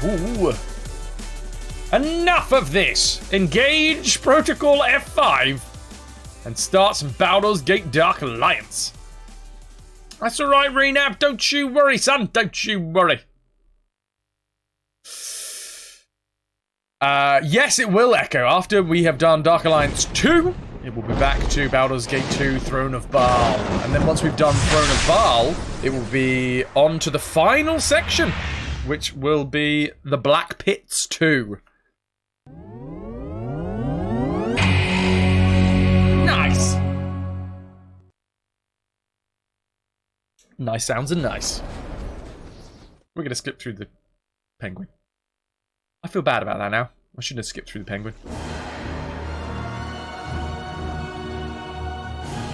Ooh. Enough of this! Engage Protocol F5 and start some Baldur's Gate Dark Alliance. That's alright, Renab. Don't you worry, son. Don't you worry. Yes, it will echo. After we have done Dark Alliance 2, it will be back to Baldur's Gate 2, Throne of Baal. And then once we've done Throne of Baal, it will be on to the final section, which will be the Black Pits 2. Nice. Nice sounds and nice. We're going to skip through the penguin. I feel bad about that now. I shouldn't have skipped through the penguin.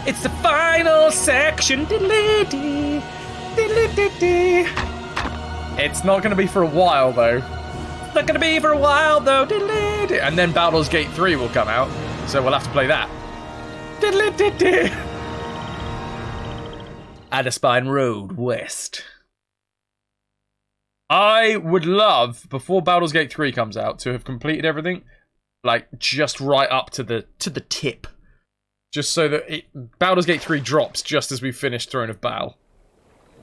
It's the final section. It's not going to be for a while, though. It's not going to be for a while, though. And then Baldur's Gate 3 will come out, so we'll have to play that. Adderspine Road West. I would love, before Baldur's Gate 3 comes out, to have completed everything, like, just right up to the tip. Just so that Baldur's Gate 3 drops just as we finish Throne of Baal.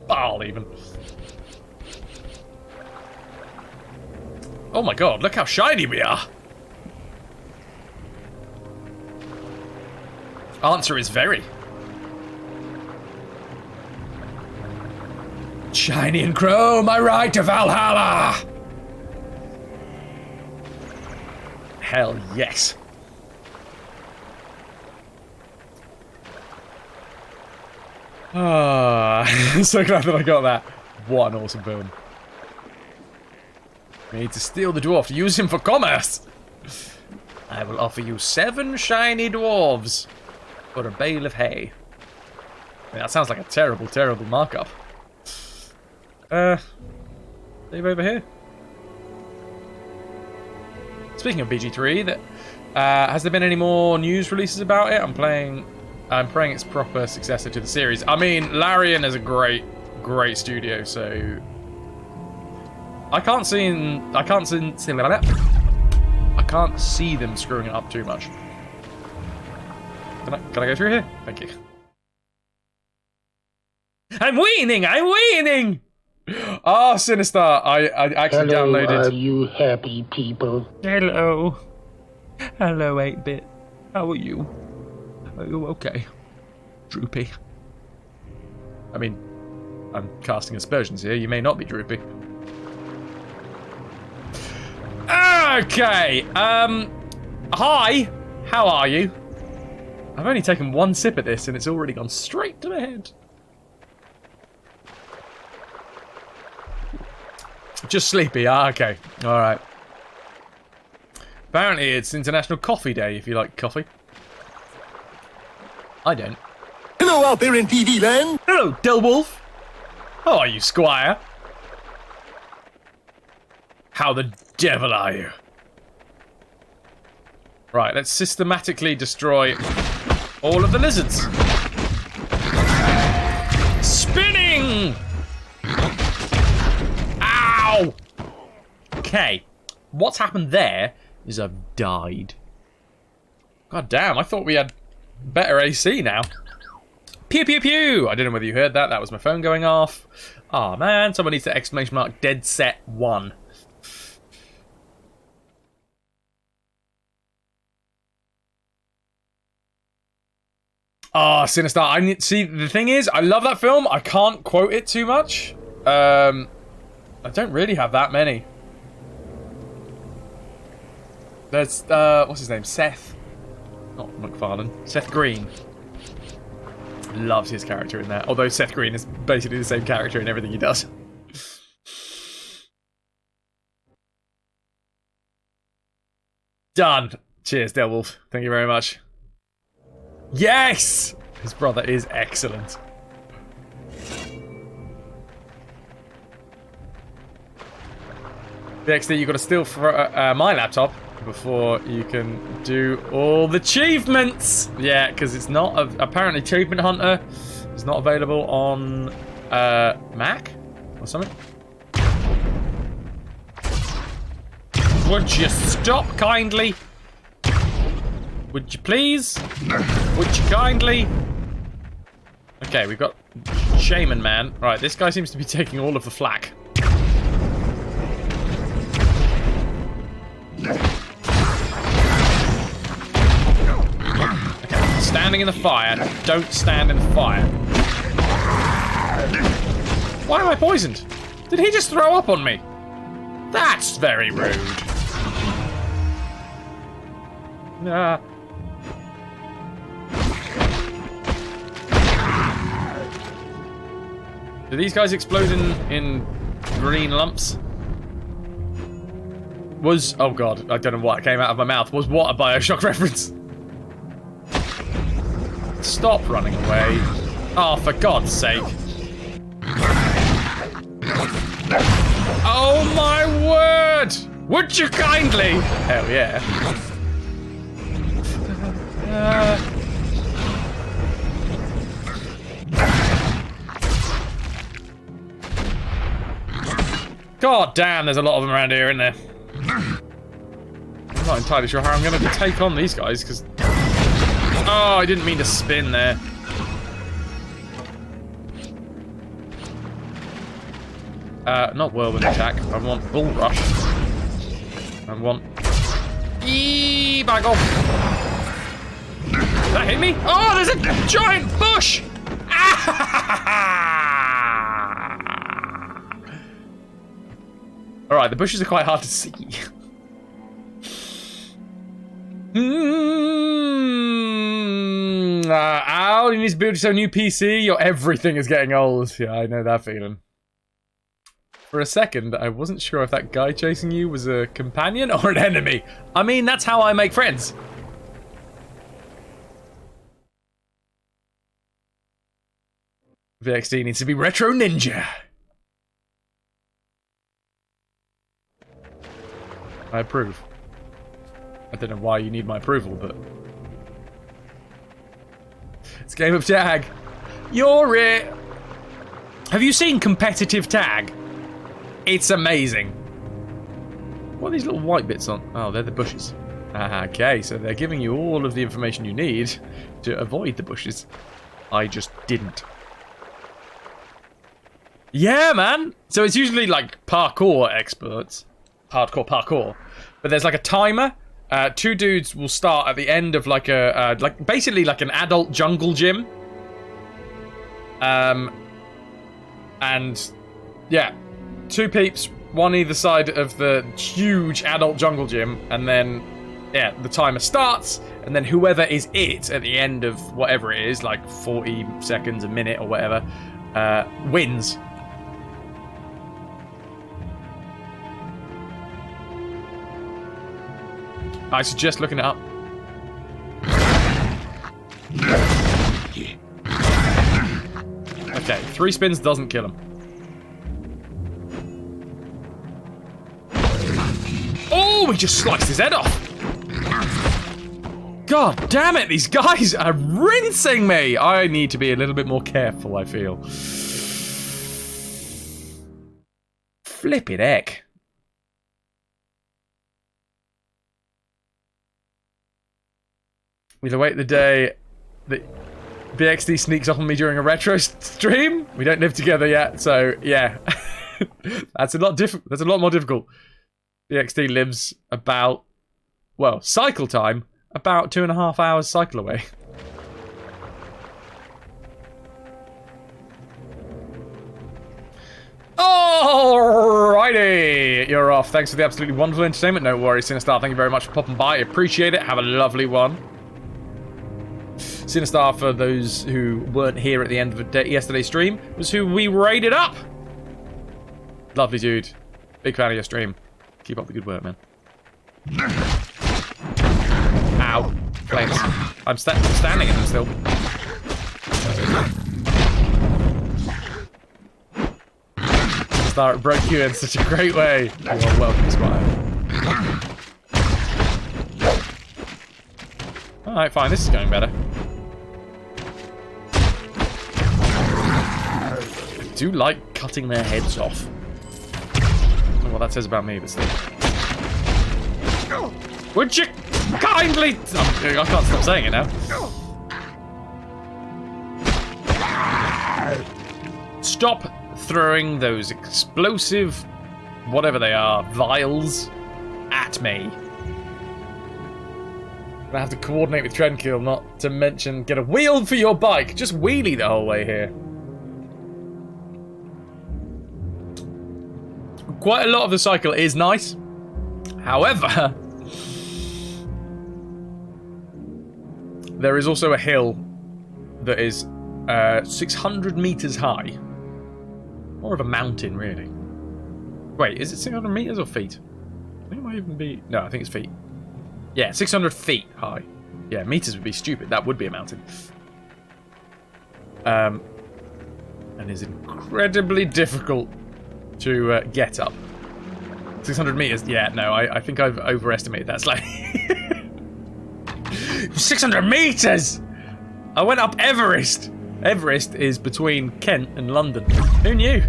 Baal, even. Oh my god, look how shiny we are! Answer is very. Shiny and chrome, my ride to Valhalla! Hell yes. Ah, I'm so glad that I got that. What an awesome film. We need to steal the dwarf to use him for commerce. I will offer you 7 shiny dwarves for a bale of hay. I mean, that sounds like a terrible, terrible markup. Leave over here. Speaking of BG3, has there been any more news releases about it? I'm praying it's proper successor to the series. I mean, Larian is a great studio, so I can't see them screwing it up too much. Can I go through here? Thank you. I'm winning! Oh, Sinister, I actually downloaded. Hello, are you happy people? Hello, 8-bit. How are you? Are you okay? Droopy. I mean, I'm casting aspersions here. You may not be droopy. Okay. Hi. How are you? I've only taken 1 sip at this and it's already gone straight to the head. Just sleepy. Ah, okay. Alright. Apparently it's International Coffee Day if you like coffee. I don't. Hello out there in TV land. Hello, Delwolf. How are you, Squire? How the devil are you? Right, let's systematically destroy all of the lizards. Spinning! Ow! Okay, what's happened there is I've died. God damn, I thought we had better AC now. Pew pew pew! I don't know whether you heard that. That was my phone going off. Oh man, someone needs to exclamation mark dead set 1. Oh, Sinister. See, the thing is, I love that film. I can't quote it too much. I don't really have that many. There's, what's his name? Seth. Not MacFarlane. Seth Green. Loves his character in that. Although Seth Green is basically the same character in everything he does. Done. Cheers, Delwolf. Thank you very much. Yes! His brother is excellent. DXD, you've got to steal my laptop before you can do all the achievements. Yeah, because it's not apparently Achievement Hunter is not available on Mac or something. Would you stop kindly? Would you please? Would you kindly? Okay, we've got Shaman Man. Right, this guy seems to be taking all of the flak. Okay, standing in the fire. Don't stand in the fire. Why am I poisoned? Did he just throw up on me? That's very rude. Nah. Do these guys explode in green lumps? Oh god, I don't know what came out of my mouth. Was what a Bioshock reference? Stop running away. Oh, for God's sake. Oh my word! Would you kindly? Hell yeah. God damn, there's a lot of them around here, isn't there? I'm not entirely sure how I'm going to take on these guys, because... Oh, I didn't mean to spin there. Not whirlwind attack. I want bull rush. I want... Eee, back off. Did that hit me? Oh, there's a giant bush! Alright, the bushes are quite hard to see. Al, you need to build yourself a new PC. Everything is getting old. Yeah, I know that feeling. For a second, I wasn't sure if that guy chasing you was a companion or an enemy. I mean, that's how I make friends. VXD needs to be Retro Ninja. I approve. I don't know why you need my approval, but... It's a game of tag. You're it! Have you seen competitive tag? It's amazing. What are these little white bits on? Oh, they're the bushes. Okay, so they're giving you all of the information you need to avoid the bushes. I just didn't. Yeah, man! So it's usually like parkour experts. Hardcore parkour. But there's like a timer. Two dudes will start at the end of like a... like basically like an adult jungle gym. And... yeah. Two peeps, one either side of the huge adult jungle gym. And then... yeah, the timer starts. And then whoever is it at the end of whatever it is, like 40 seconds, a minute or whatever, wins. I suggest looking it up. Okay, 3 spins doesn't kill him. Oh, we just sliced his head off. God damn it, these guys are rinsing me. I need to be a little bit more careful, I feel. Flippin' heck. We'll await the day that BXD sneaks up on me during a retro stream. We don't live together yet, so yeah. That's a lot more difficult. BXD lives about, well, cycle time, about 2.5 hours cycle away. Alrighty, you're off. Thanks for the absolutely wonderful entertainment. No worries, Sinistar. Thank you very much for popping by. Appreciate it. Have a lovely one. Sinistar, for those who weren't here at the end of yesterday's stream, was who we raided up. Lovely dude. Big fan of your stream. Keep up the good work, man. Ow. Flames. I'm standing in them still. Sinistar broke you in such a great way. You are welcome, Squire. Alright, fine. This is going better. I do like cutting their heads off. I don't know what that says about me, but still. Would you kindly... I can't stop saying it now. Stop throwing those explosive, whatever they are, vials at me. I have to coordinate with Trendkill, not to mention get a wheel for your bike. Just wheelie the whole way here. Quite a lot of the cycle is nice. However, there is also a hill that is 600 meters high. More of a mountain, really. Wait, is it 600 meters or feet? I think it might even be... No, I think it's feet. Yeah, 600 feet high. Yeah, meters would be stupid. That would be a mountain. And is incredibly difficult to get up. 600 meters. Yeah, no, I think I've overestimated that slightly. 600 meters! I went up Everest. Everest is between Kent and London. Who knew?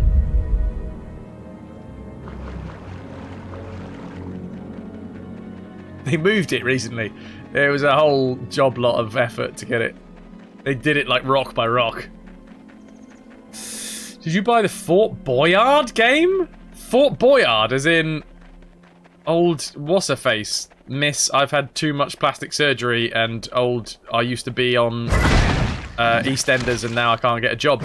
They moved it recently. There was a whole job lot of effort to get it. They did it like rock by rock. Did you buy the Fort Boyard game? Fort Boyard, as in old what's-her-face? Miss, I've had too much plastic surgery, and old, I used to be on EastEnders and now I can't get a job.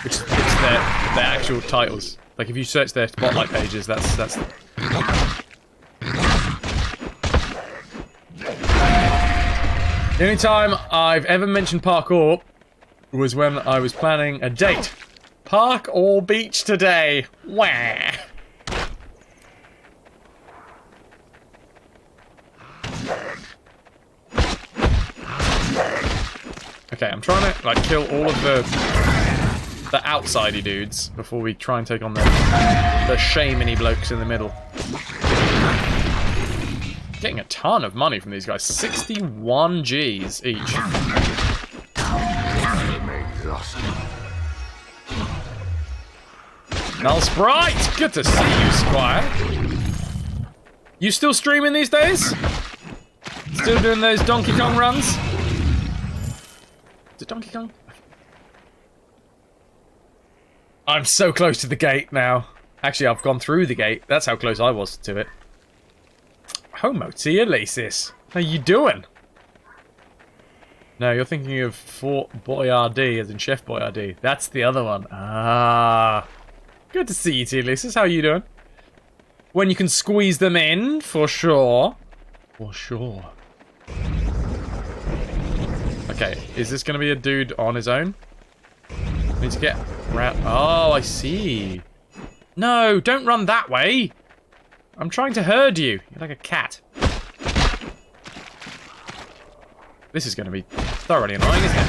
Which is their actual titles. Like if you search their spotlight pages, that's the only time I've ever mentioned parkour was when I was planning a date. Park or beach today? Wah! Okay, I'm trying to like kill all of the outsidey dudes before we try and take on the shamey blokes in the middle. Getting a ton of money from these guys. 61 G's each. Null Sprite! Good to see you, Squire. You still streaming these days? Still doing those Donkey Kong runs? Is it Donkey Kong? I'm so close to the gate now. Actually, I've gone through the gate. That's how close I was to it. Homo Teolesis. How you doing? No, you're thinking of Fort Boyardee, as in Chef Boyardee. That's the other one. Ah. Good to see you, Teolesis. How you doing? When you can squeeze them in, for sure. For sure. Okay, is this going to be a dude on his own? I need to get around. Oh, I see. No, don't run that way. I'm trying to herd you. You're like a cat. This is going to be thoroughly annoying, isn't it?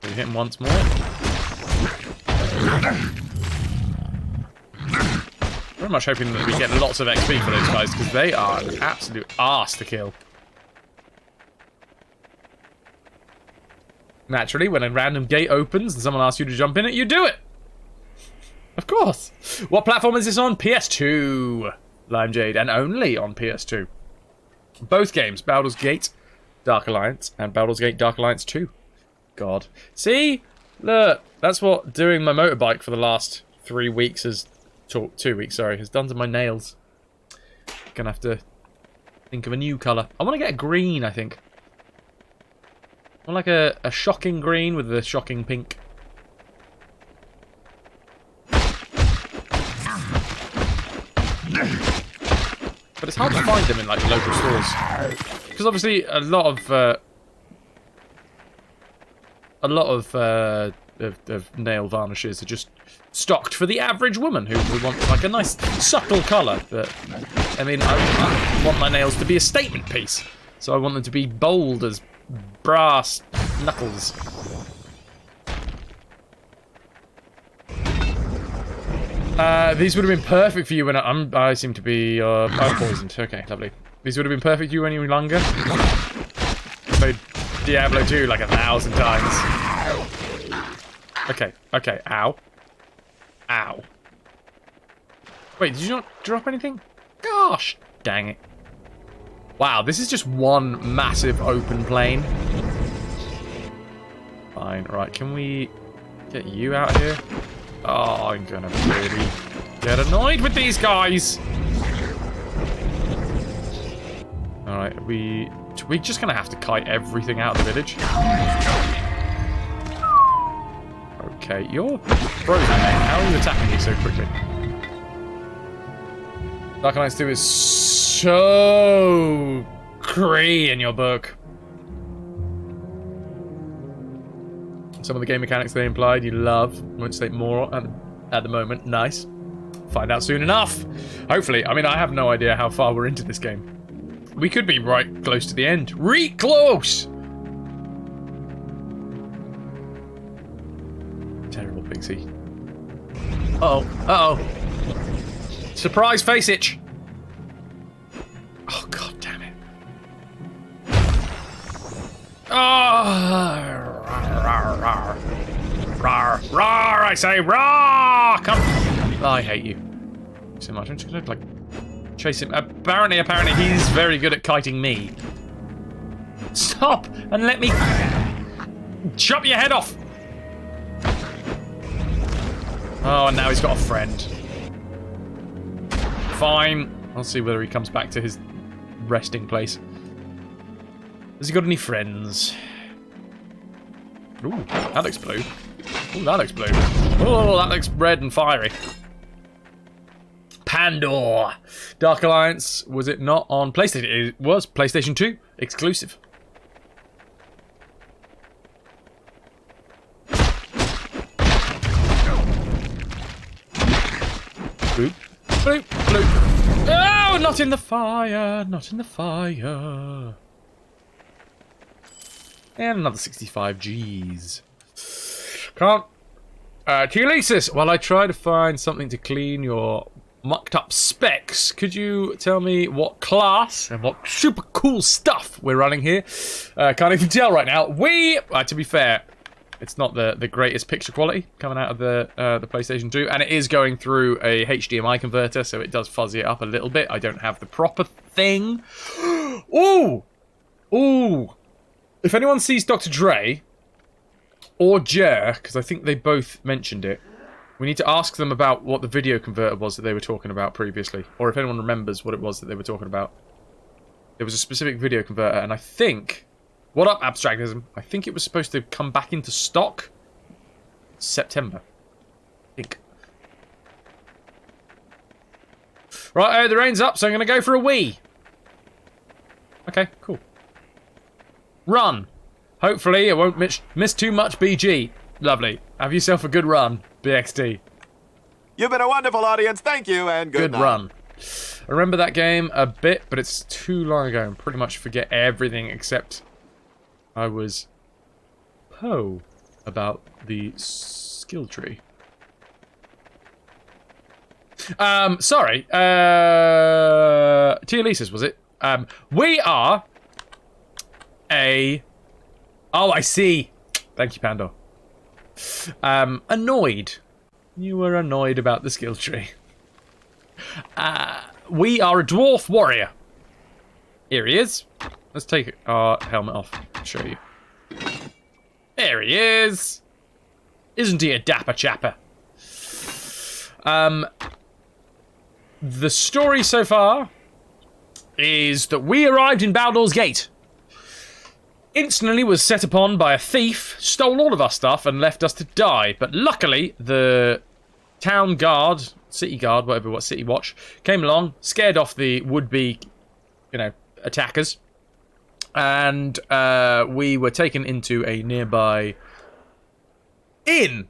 We hit him once more. Very much hoping that we get lots of XP for those guys, because they are an absolute arse to kill. Naturally, when a random gate opens and someone asks you to jump in it, you do it! Of course! What platform is this on? PS2! Lime Jade, and only on PS2. Both games, Baldur's Gate, Dark Alliance, and Baldur's Gate Dark Alliance 2. God. See? Look, that's what doing my motorbike for the last 3 weeks has... 2 weeks, sorry, has done to my nails. Gonna have to think of a new colour. I want to get a green, I think. I want like a shocking green with a shocking pink. But it's hard to find them in like local stores. Because obviously a lot of nail varnishes are just stocked for the average woman who want like a nice subtle colour. But I mean, I want my nails to be a statement piece, so I want them to be bold as brass knuckles. These would have been perfect for you when I seem to be poisoned. Okay, lovely. These would have been perfect for you when you were younger. Played Diablo 2 like 1,000 times. Okay, okay, ow. Ow. Wait, did you not drop anything? Gosh, dang it. Wow, this is just one massive open plain. Fine, right, can we get you out of here? Oh, I'm gonna really get annoyed with these guys. Alright, we're just gonna have to kite everything out of the village. Okay, you're frozen, mate. How are you attacking me so quickly? Dark Alliance 2 is so cree in your book. Some of the game mechanics they implied you love. Won't state more at the moment. Nice. Find out soon enough. Hopefully. I mean, I have no idea how far we're into this game. We could be right close to the end. Close! Terrible pixie. Uh-oh. Uh-oh. Surprise face itch. Oh, god damn it. Oh, rawr, rawr, rawr, I say, rawr, come. Oh, I hate you so much. I'm just gonna, like, chase him. Apparently, he's very good at kiting me. Stop and let me chop your head off. Oh, and now he's got a friend. Fine. I'll see whether he comes back to his resting place. Has he got any friends? Ooh, that looks blue. Ooh, that looks blue. Oh, that looks red and fiery. Baldur. Dark Alliance, was it not on PlayStation? It was PlayStation 2 exclusive. Bloop, bloop, bloop. Oh, not in the fire, not in the fire. And another 65 Gs. Can't. Telesis, while I try to find something to clean your mucked up specs, could you tell me what class and what super cool stuff we're running here? Can't even tell right now. To be fair, it's not the greatest picture quality coming out of the PlayStation 2, and it is going through a HDMI converter, so it does fuzzy it up a little bit. I don't have the proper thing. Ooh! Ooh! If anyone sees Dr. Dre, or Jer, because I think they both mentioned it, we need to ask them about what the video converter was that they were talking about previously. Or if anyone remembers what it was that they were talking about. There was a specific video converter, and I think... What up, Abstractism? I think it was supposed to come back into stock September. I think. Right, the rain's up, so I'm going to go for a wee. Okay, cool. Run. Hopefully it won't miss too much BG. Lovely. Have yourself a good run, BXT. You've been a wonderful audience. Thank you, and good night. Run. I remember that game a bit, but it's too long ago and pretty much forget everything except I was about the skill tree. Sorry. Telesis, was it? We are Oh, I see. Thank you, Pandor. Annoyed. You were annoyed about the skill tree. We are a dwarf warrior. Here he is. Let's take our helmet off. I'll show you. There he is. Isn't he a dapper chapper? The story so far is that we arrived in Baldur's Gate. Instantly was set upon by a thief, stole all of our stuff and left us to die. But luckily, the town guard, city guard, whatever, city watch, came along, scared off the would-be, attackers. And we were taken into a nearby inn.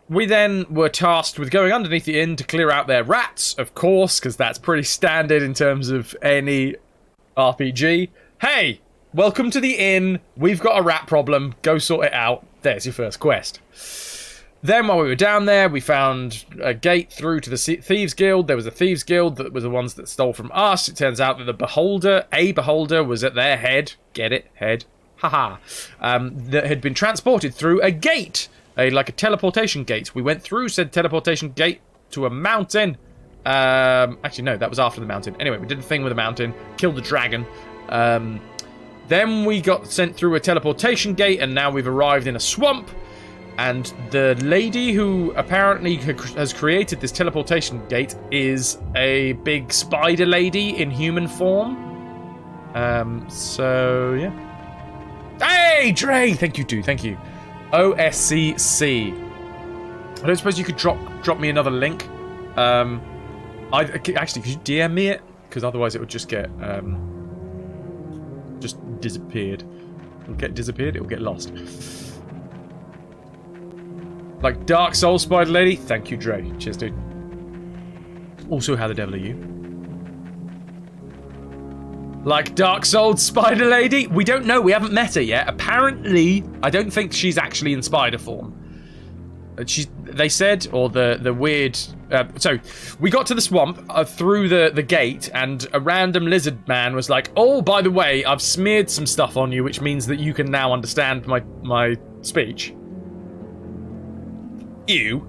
We then were tasked with going underneath the inn to clear out their rats, of course, because that's pretty standard in terms of any RPG. Hey! Welcome to the inn. We've got a rat problem. Go sort it out. There's your first quest. Then while we were down there, we found a gate through to the Thieves Guild. There was a Thieves Guild that was the ones that stole from us. It turns out that a beholder was at their head. Get it? Head. Haha. That had been transported through a gate. Like a teleportation gate. We went through said teleportation gate to a mountain. Actually, no, that was after the mountain. Anyway, we did the thing with the mountain, killed the dragon. Then we got sent through a teleportation gate, and now we've arrived in a swamp. And the lady who apparently has created this teleportation gate is a big spider lady in human form. So, yeah. Hey, Dre! Thank you, dude. Thank you. OSCC. I don't suppose you could drop me another link. Actually, could you DM me it? Because otherwise it would just get just disappeared. It'll get disappeared. It'll get lost. Like Dark Soul Spider Lady. Thank you, Dre. Cheers, dude. Also, how the devil are you? Like Dark Soul Spider Lady? We don't know. We haven't met her yet. Apparently, I don't think she's actually in spider form. They said, or the weird... so, we got to the swamp through the gate, and a random lizard man was like, oh, by the way, I've smeared some stuff on you, which means that you can now understand my speech. Ew.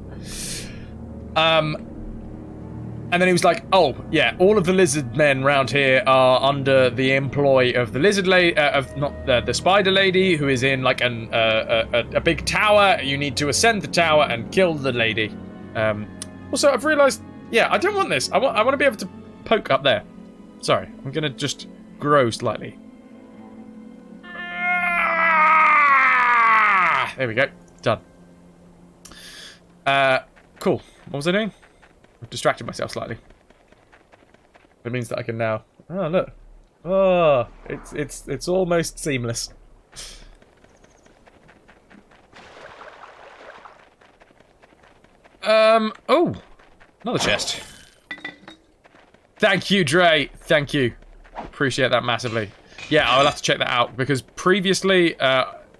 And then he was like, oh, yeah, all of the lizard men around here are under the employ of the lizard lady, the spider lady, who is in, like, a big tower. You need to ascend the tower and kill the lady. Also, I've realised, yeah, I don't want this. I want to be able to poke up there. Sorry, I'm going to just grow slightly. There we go. Done. Cool. What was I doing? I've distracted myself slightly. It means that I can now... Oh, look. Oh, it's almost seamless. Oh! Another chest. Thank you, Dre. Thank you. Appreciate that massively. Yeah, I'll have to check that out, because previously...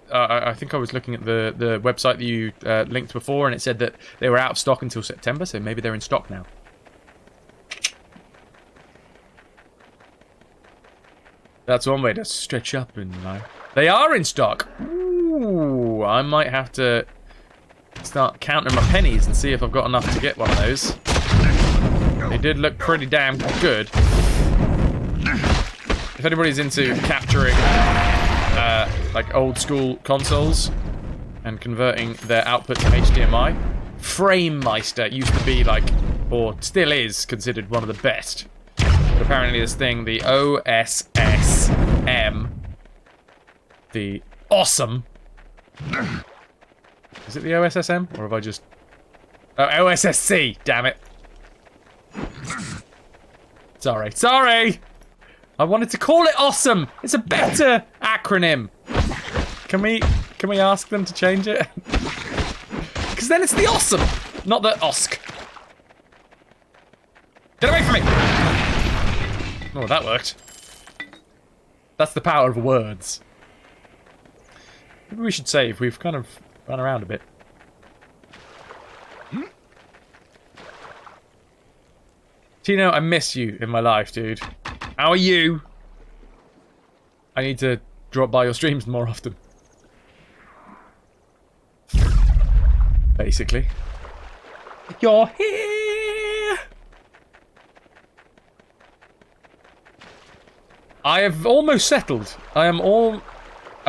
I think I was looking at the website that you linked before, and it said that they were out of stock until September, so maybe they're in stock now. That's one way to stretch up in life. They are in stock! Ooh, I might have to start counting my pennies and see if I've got enough to get one of those. They did look pretty damn good. If anybody's into capturing... like old school consoles and converting their output to HDMI. FrameMeister used to be like, or still is, considered one of the best. But apparently this thing, the OSSM, the awesome. Is it the OSSM? Or have I just... Oh, OSSC, damn it. Sorry! I wanted to call it awesome! It's a better acronym! Can we ask them to change it? Because then it's the awesome, not the OSC. Get away from me! Oh, that worked. That's the power of words. Maybe we should save. We've kind of run around a bit. Tino, I miss you in my life, dude. How are you? I need to drop by your streams more often. Basically. You're here! I have almost settled. I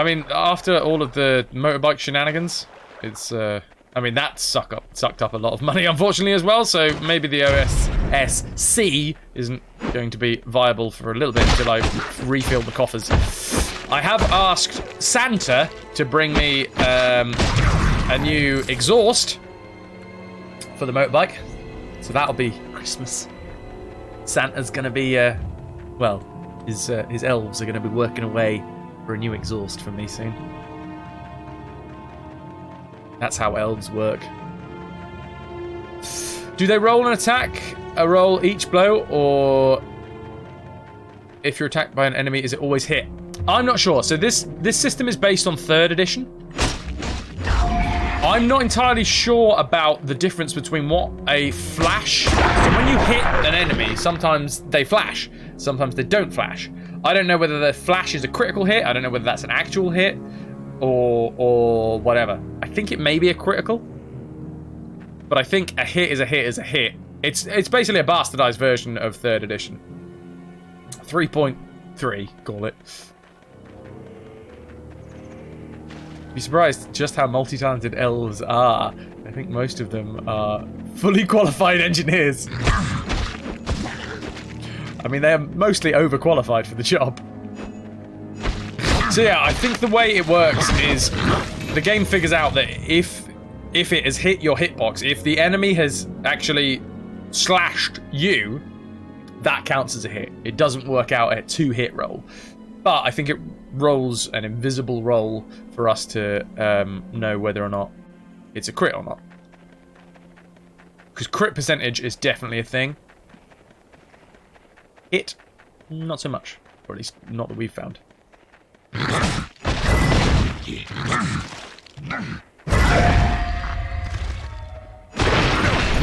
mean, after all of the motorbike shenanigans, it's, I mean, that sucked up a lot of money, unfortunately, as well, so maybe the OSSC isn't going to be viable for a little bit until I refill the coffers. I have asked Santa to bring me a new exhaust for the motorbike, so that'll be Christmas. Santa's gonna be, well, his elves are gonna be working away for a new exhaust for me soon. That's how elves work. Do they roll an attack? A roll each blow, or if you're attacked by an enemy, is it always hit? I'm not sure. So this system is based on 3rd edition. I'm not entirely sure about the difference between what a flash... So when you hit an enemy, sometimes they flash. Sometimes they don't flash. I don't know whether the flash is a critical hit. I don't know whether that's an actual hit. Or whatever. I think it may be a critical. But I think a hit is a hit is a hit. It's basically a bastardized version of 3rd edition. 3.3, call it. Be surprised just how multi-talented elves are. I think most of them are fully qualified engineers. I mean, they're mostly overqualified for the job. So yeah, I think the way it works is the game figures out that if it has hit your hitbox, if the enemy has actually slashed you, that counts as a hit. It doesn't work out a 2-hit roll. But I think it rolls an invisible roll for us to know whether or not it's a crit or not. Because crit percentage is definitely a thing. Hit, not so much. Or at least not that we've found. And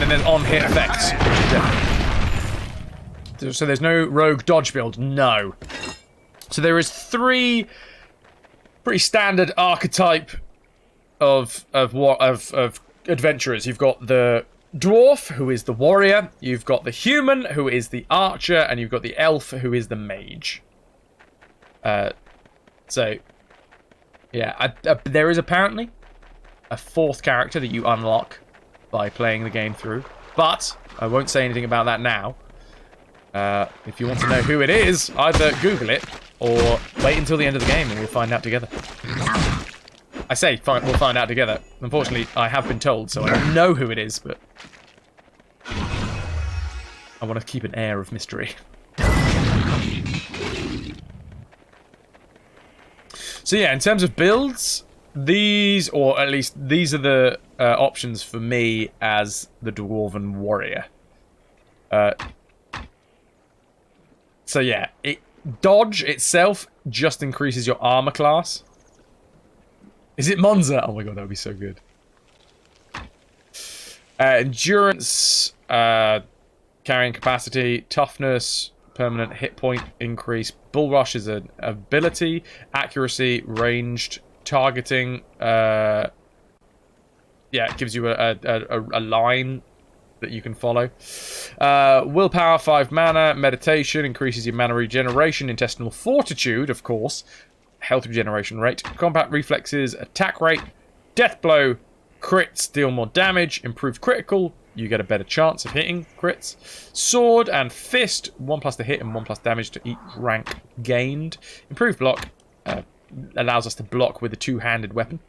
then there's on-hit effects. So there's no rogue dodge build? No. So there is 3 pretty standard archetype of adventurers. You've got the dwarf, who is the warrior. You've got the human, who is the archer, and you've got the elf, who is the mage. So, yeah, there is apparently a 4th character that you unlock by playing the game through, but I won't say anything about that now. If you want to know who it is, either Google it or wait until the end of the game and we'll find out together. I say we'll find out together. Unfortunately, I have been told, so I know who it is, but I want to keep an air of mystery. So yeah, in terms of builds, these, or at least these are the options for me as the Dwarven Warrior. So yeah, dodge itself just increases your armor class. Is it Monza? Oh my god, that would be so good. Endurance, carrying capacity, toughness, permanent hit point increase. Bull Rush is an ability. Accuracy, ranged, targeting. Yeah, it gives you a line that you can follow. Willpower, 5 mana. Meditation increases your mana regeneration. Intestinal fortitude, of course. Health regeneration rate. Combat reflexes, attack rate. Death blow, crits, deal more damage. Improved critical, you get a better chance of hitting crits. Sword and fist, 1+ to hit and 1+ damage to each rank gained. Improved block, allows us to block with a 2-handed weapon.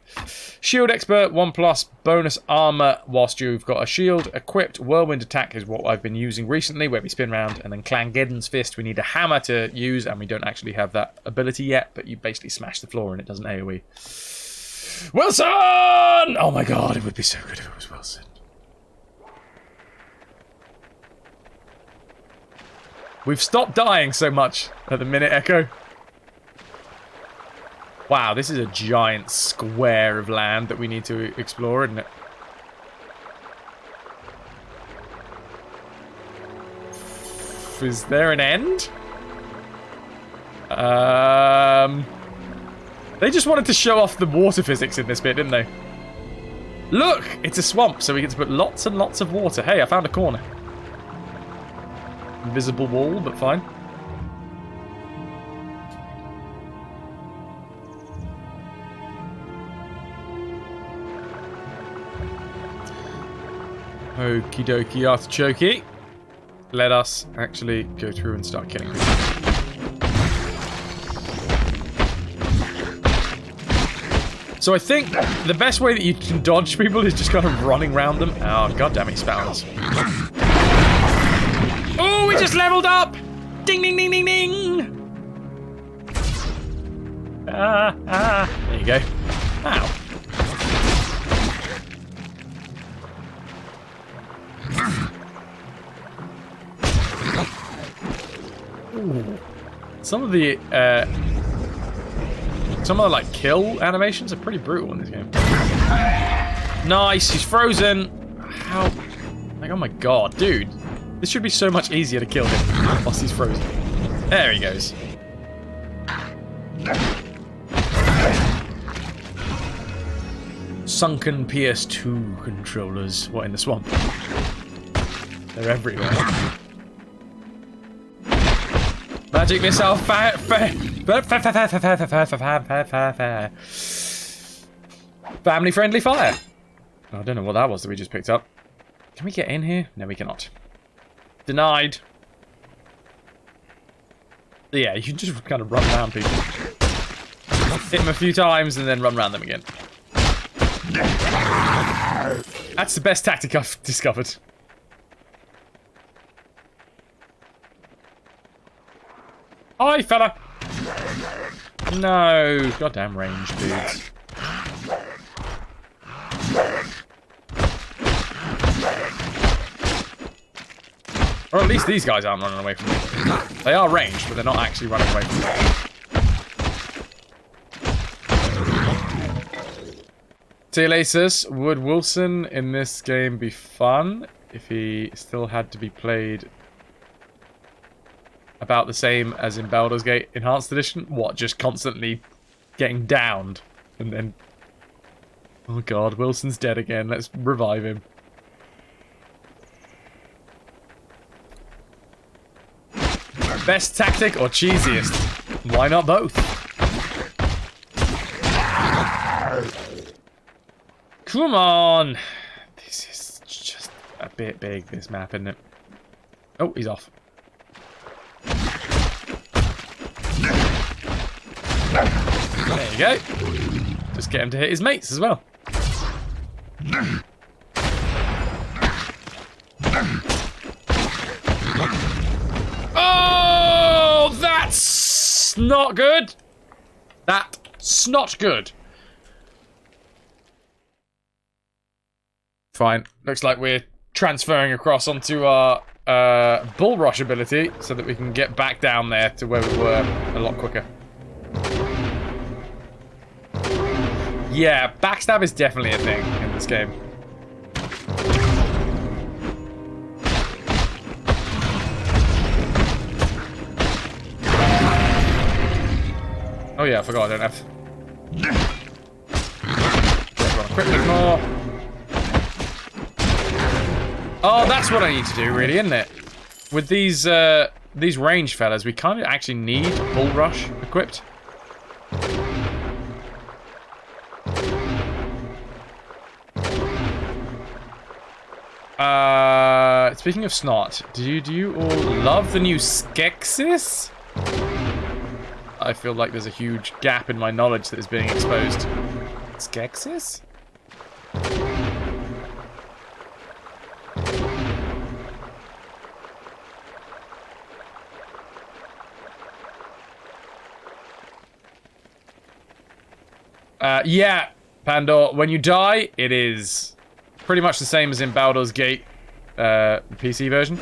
Shield expert, 1+ bonus armor whilst you've got a shield equipped. Whirlwind attack is what I've been using recently, where we spin around, and then Clangeddon's fist we need a hammer to use, and we don't actually have that ability yet, but you basically smash the floor and it doesn't AoE. Wilson! Oh my god, it would be so good if it was Wilson. We've stopped dying so much at the minute, Echo. Wow, this is a giant square of land that we need to explore, isn't it? Is there an end? They just wanted to show off the water physics in this bit, didn't they? Look! It's a swamp, so we get to put lots and lots of water. Hey, I found a corner. Invisible wall, but fine. Okie dokie artichoke. Let us actually go through and start killing people. So I think the best way that you can dodge people is just kind of running around them. Oh, goddammit, he spawns. Oh, we just leveled up! Ding, ding, ding, ding, ding! There you go. Ow. Ooh. Some of the like kill animations are pretty brutal in this game. Nice, he's frozen. How? Like, oh my god, dude, this should be so much easier to kill him whilst he's frozen. There he goes. Sunken PS2 controllers. What, in the swamp? They're everywhere. Magic missile, family friendly fire. I don't know what that was that we just picked up. Can we get in here? No, we cannot. Denied. Yeah, you can just kind of run around people. Hit them a few times and then run around them again. That's the best tactic I've discovered. Hi, fella! No, goddamn range dudes. Or at least these guys aren't running away from me. They are ranged, but they're not actually running away from me. Telesis, would Wilson in this game be fun if he still had to be played about the same as in Baldur's Gate Enhanced Edition? What, just constantly getting downed? And then... Oh god, Wilson's dead again. Let's revive him. Best tactic or cheesiest? Why not both? Come on! This is just a bit big, this map, isn't it? Oh, he's off. There you go. Just get him to hit his mates as well. Oh, that's not good. That's not good. Fine. Looks like we're transferring across onto our bull rush ability so that we can get back down there to where we were a lot quicker. Yeah, backstab is definitely a thing in this game. Oh yeah, I forgot I don't have... Quick more. Oh, that's what I need to do, really, isn't it? With these range fellas, we kind of actually need bull rush equipped. Speaking of snot, do you all love the new Skeksis? I feel like there's a huge gap in my knowledge that is being exposed. Skeksis? Yeah, Pandor, when you die, it is pretty much the same as in Baldur's Gate, PC version,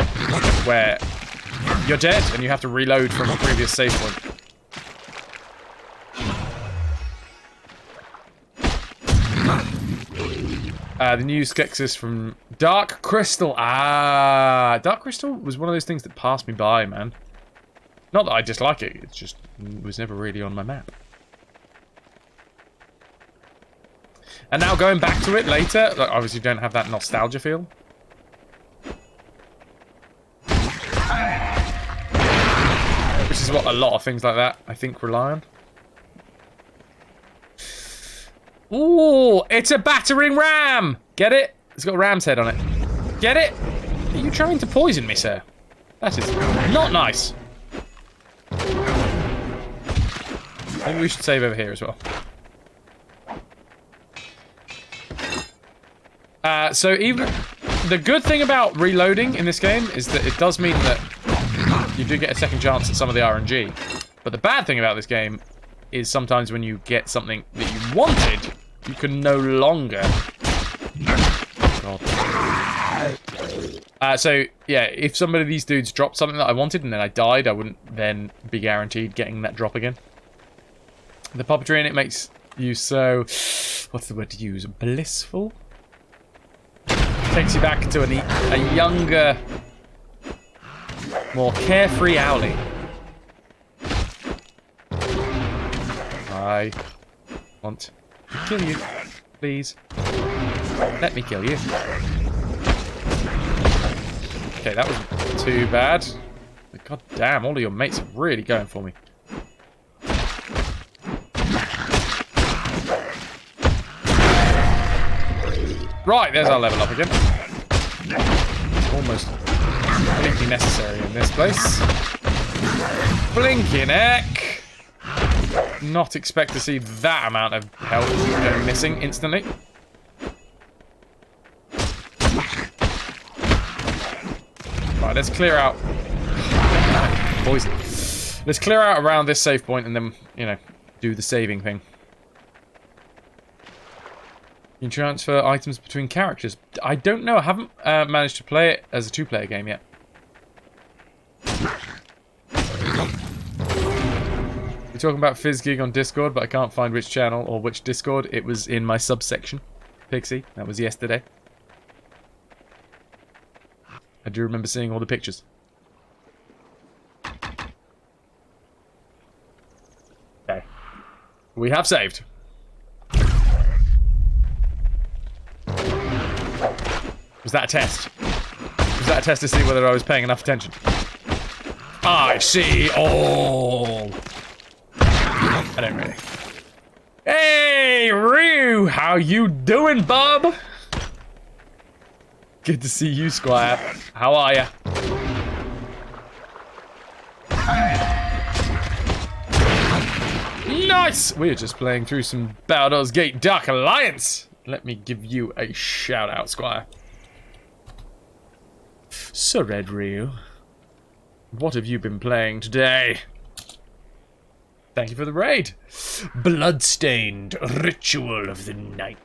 where you're dead and you have to reload from a previous save point. The new Skeksis from Dark Crystal. Ah, Dark Crystal was one of those things that passed me by, man. Not that I dislike it, it just was never really on my map. And now going back to it later, like, obviously don't have that nostalgia feel. Which is what a lot of things like that, I think, rely on. Ooh, it's a battering ram! Get it? It's got a ram's head on it. Get it? Are you trying to poison me, sir? That is not nice. Maybe we should save over here as well. So even the good thing about reloading in this game is that it does mean that you do get a second chance at some of the RNG. But the bad thing about this game is sometimes when you get something that you wanted, you can no longer. God. So yeah, if somebody of these dudes dropped something that I wanted and then I died, I wouldn't then be guaranteed getting that drop again. The puppetry in it makes you so, what's the word to use? Blissful? Takes you back to a younger, more carefree Owlie. I want to kill you. Please. Let me kill you. Okay, that wasn't too bad. But god damn, all of your mates are really going for me. Right, there's our level up again. It's almost completely necessary in this place. Blinky neck! Not expect to see that amount of health going missing instantly. Right, let's clear out. Poison. Let's clear out around this save point and then, you know, do the saving thing. You can transfer items between characters. I don't know. I haven't managed to play it as a two-player game yet. You're talking about FizzGig on Discord, but I can't find which channel or which Discord. It was in my subsection. Pixie. That was yesterday. I do remember seeing all the pictures. Okay. We have saved. Was that a test? Was that a test to see whether I was paying enough attention? I see all. I don't really. Hey, Ryu! How you doing, bub? Good to see you, Squire. How are ya? Nice! We're just playing through some Baldur's Gate Dark Alliance. Let me give you a shout out, Squire. So, Red Ryu, what have you been playing today? Thank you for the raid. Bloodstained Ritual of the Night.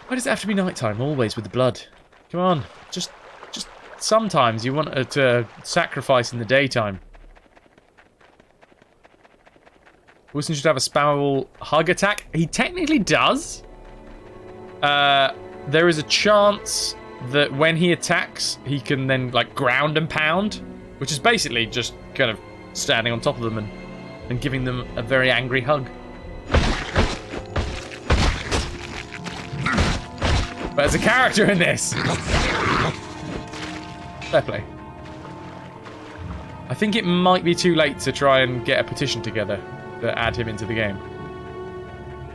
Why does it have to be nighttime, always with the blood? Come on, just sometimes you want to sacrifice in the daytime. Wilson should have a spammable hug attack. He technically does. There is a chance that when he attacks, he can then, like, ground and pound, which is basically just kind of standing on top of them and giving them a very angry hug. But as a character in this, fair play. I think it might be too late to try and get a petition together to add him into the game.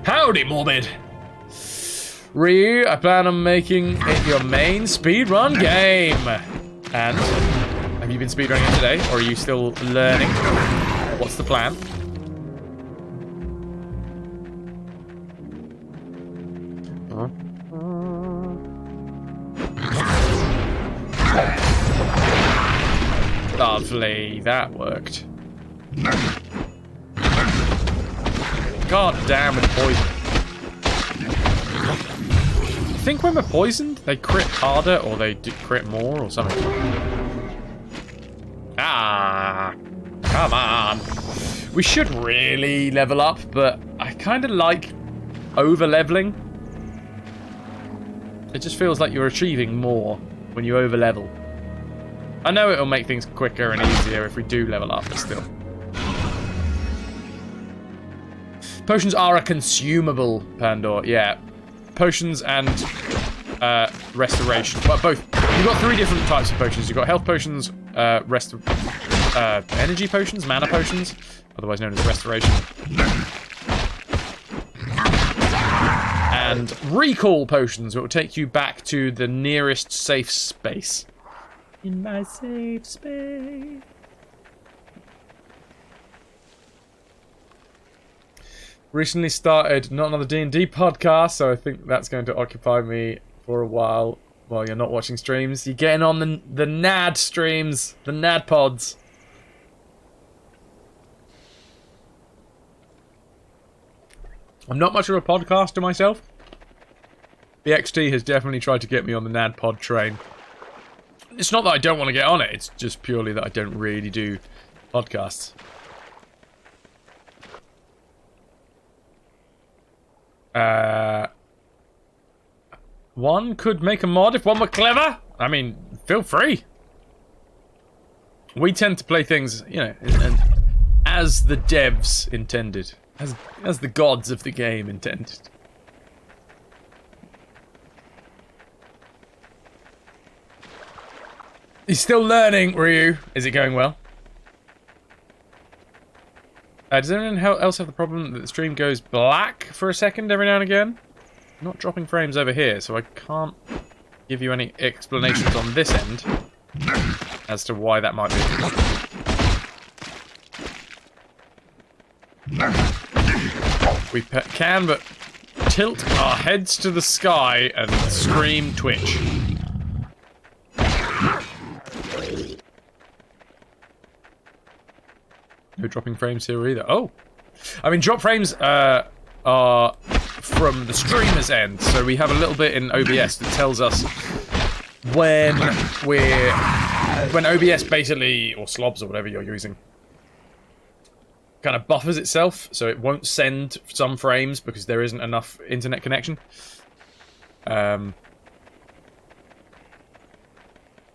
Howdy, Morbid! Ryu, I plan on making it your main speedrun game. And have you been speedrunning it today, or are you still learning? What's the plan? Lovely, that worked. God damn it, poison. I think when we're poisoned, they crit harder, or they crit more, or something. Ah, come on. We should really level up, but I kind of like over-leveling. It just feels like you're achieving more when you over-level. I know it'll make things quicker and easier if we do level up, but still. Potions are a consumable, Pandor, yeah. Potions and restoration. Well, both. You've got three different types of potions. You've got health potions, energy potions, mana potions, otherwise known as restoration. And recall potions, which will take you back to the nearest safe space. In my safe space. Recently started not another D&D podcast, so I think that's going to occupy me for a while you're not watching streams. You're getting on the NAD streams, the NAD pods. I'm not much of a podcaster myself. BXT has definitely tried to get me on the NAD pod train. It's not that I don't want to get on it, it's just purely that I don't really do podcasts. One could make a mod if one were clever. I mean, feel free. We tend to play things, you know, and as the devs intended. As the gods of the game intended. He's still learning, Ryu. Is it going well? Does anyone else have the problem that the stream goes black for a second every now and again? I'm not dropping frames over here, so I can't give you any explanations on this end as to why that might be. We can but tilt our heads to the sky and scream Twitch. No dropping frames here either. Oh! I mean, drop frames are from the streamer's end, so we have a little bit in OBS that tells us when OBS basically, or slobs or whatever you're using, kind of buffers itself, so it won't send some frames because there isn't enough internet connection. But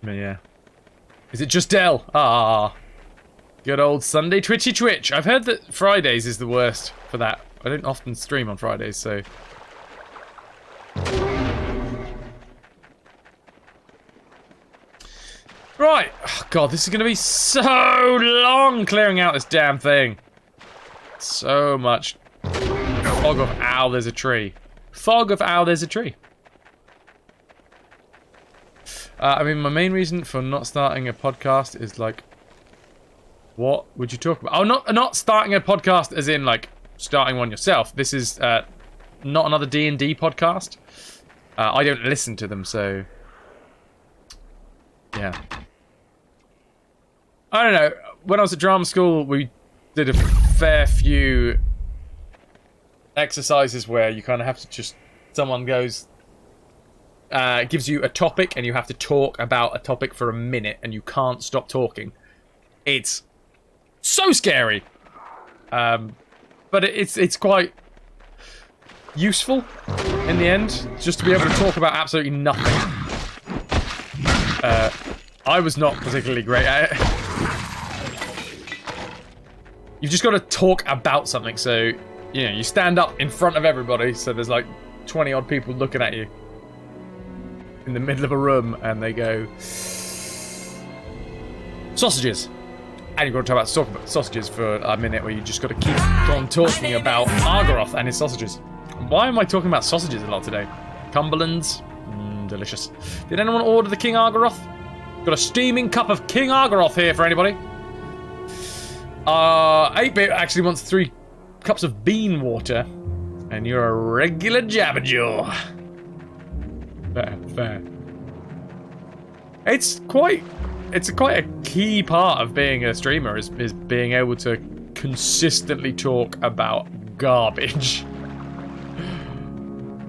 yeah. Is it just Dell? Ah. Good old Sunday Twitchy Twitch. I've heard that Fridays is the worst for that. I don't often stream on Fridays, so... Right. Oh, God, this is going to be so long clearing out this damn thing. So much. Fog of ow, there's a tree. Fog of ow, there's a tree. I mean, my main reason for not starting a podcast is like... What would you talk about? Oh, not starting a podcast as in, like, starting one yourself. This is not another D&D podcast. I don't listen to them, so... Yeah. I don't know. When I was at drama school, we did a fair few exercises where you kind of have to just... Someone goes... gives you a topic, and you have to talk about a topic for a minute, and you can't stop talking. It's... so scary, but it's quite useful in the end, just to be able to talk about absolutely nothing. I was not particularly great at it. You've just got to talk about something, so you know you stand up in front of everybody, so there's like 20 odd people looking at you in the middle of a room, and they go sausages. And you've got to talk about sausages for a minute, where you just got to keep on talking about Argaroth and his sausages. Why am I talking about sausages a lot today? Cumberlands? Delicious. Did anyone order the King Argaroth? Got a steaming cup of King Argaroth here for anybody. 8-Bit actually wants 3 cups of bean water. And you're a regular Jabberjaw. Fair. It's quite a key part of being a streamer is being able to consistently talk about garbage.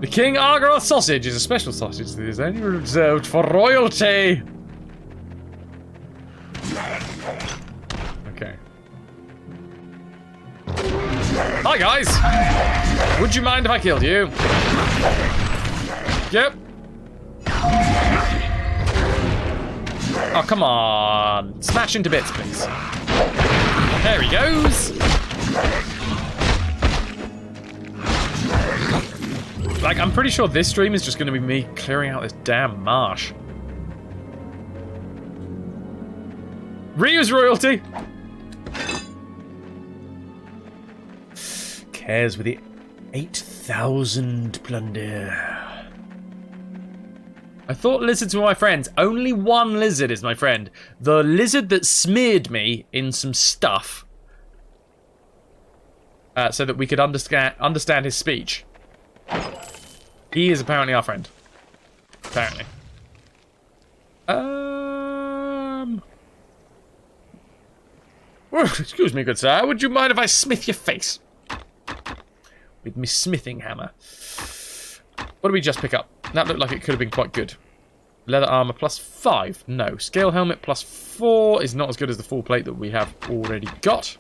The King Argaroth sausage is a special sausage that is only reserved for royalty. Okay. Hi guys! Would you mind if I killed you? Yep. Oh, come on. Smash into bits, please. There he goes. Like, I'm pretty sure this stream is just going to be me clearing out this damn marsh. Ryu's royalty. Cares with the 8,000 plunder. I thought lizards were my friends. Only one lizard is my friend. The lizard that smeared me in some stuff so that we could understand his speech. He is apparently our friend. Apparently. Well, excuse me, good sir. Would you mind if I smith your face? With my smithing hammer. What did we just pick up? That looked like it could have been quite good. Leather armor +5. No. Scale helmet +4 is not as good as the full plate that we have already got.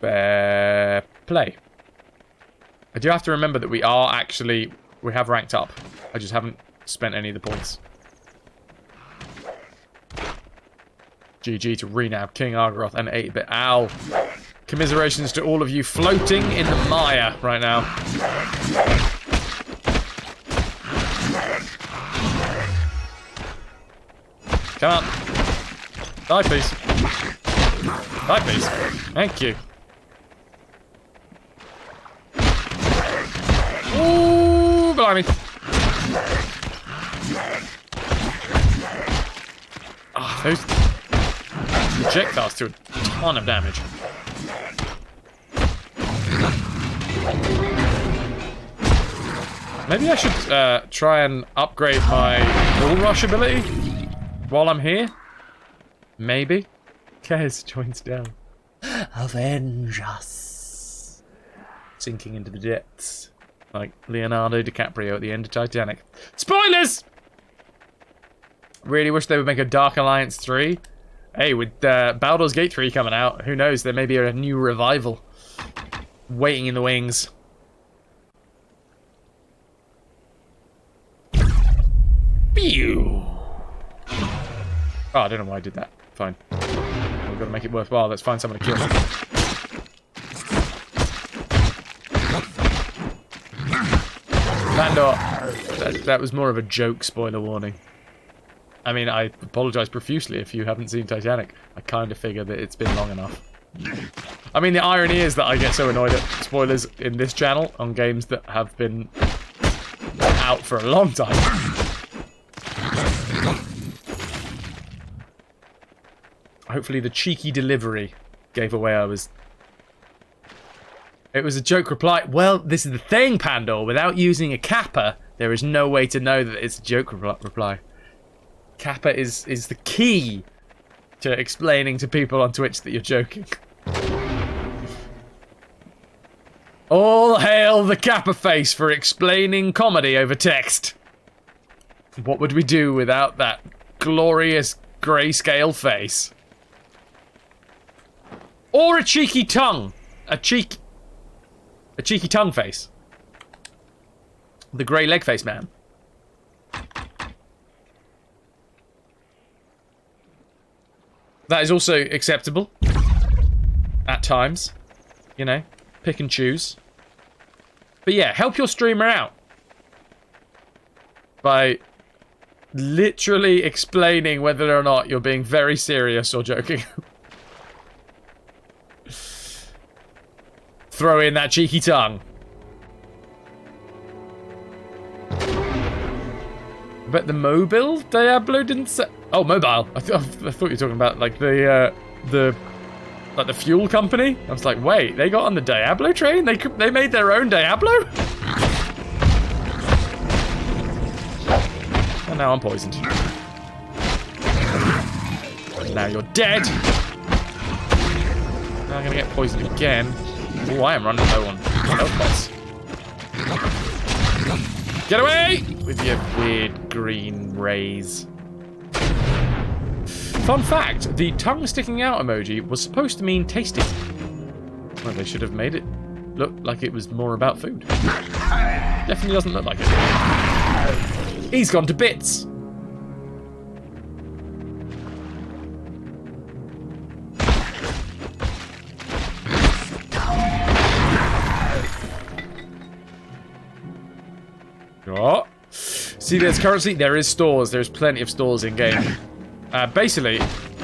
Fair play. I do have to remember that we have ranked up. I just haven't spent any of the points. GG to Renab, King Argaroth, and 8-Bit Owl. Commiserations to all of you floating in the mire right now. Come on. Die, please. Die, please. Thank you. Ooh, blimey. Oh, those projectiles do a ton of damage. Maybe I should try and upgrade my bull rush ability while I'm here. Maybe. Kez joins down. Avenge us. Sinking into the depths. Like Leonardo DiCaprio at the end of Titanic. Spoilers! Really wish they would make a Dark Alliance 3. Hey, with Baldur's Gate 3 coming out, who knows, there may be a new revival waiting in the wings. Pew! Oh, I don't know why I did that. Fine. We've got to make it worthwhile. Let's find someone to kill. Baldur, that was more of a joke, spoiler warning. I mean, I apologise profusely if you haven't seen Titanic. I kind of figure that it's been long enough. I mean, the irony is that I get so annoyed at spoilers in this channel on games that have been out for a long time. Hopefully the cheeky delivery gave away I was... It was a joke reply. Well, this is the thing, Pandor. Without using a kappa, there is no way to know that it's a joke reply. Kappa is the key to explaining to people on Twitch that you're joking. All hail the Kappa face for explaining comedy over text. What would we do without that glorious grayscale face? Or a cheeky tongue. A cheeky tongue face. The grey leg face man. That is also acceptable. At times. You know, pick and choose. But yeah, help your streamer out. By literally explaining whether or not you're being very serious or joking. Throw in that cheeky tongue. But the mobile Diablo didn't say... Oh, mobile. I thought you were talking about like the fuel company. I was like, wait, they got on the Diablo train? They made their own Diablo? And now I'm poisoned. Now you're dead. Now I'm gonna get poisoned again. Oh, I am running low on health pots. Get away! With your weird green rays. Fun fact, the tongue sticking out emoji was supposed to mean tasty. Well, they should have made it look like it was more about food. Definitely doesn't look like it. He's gone to bits. Oh. See, there is stores. There's plenty of stores in game. Basically,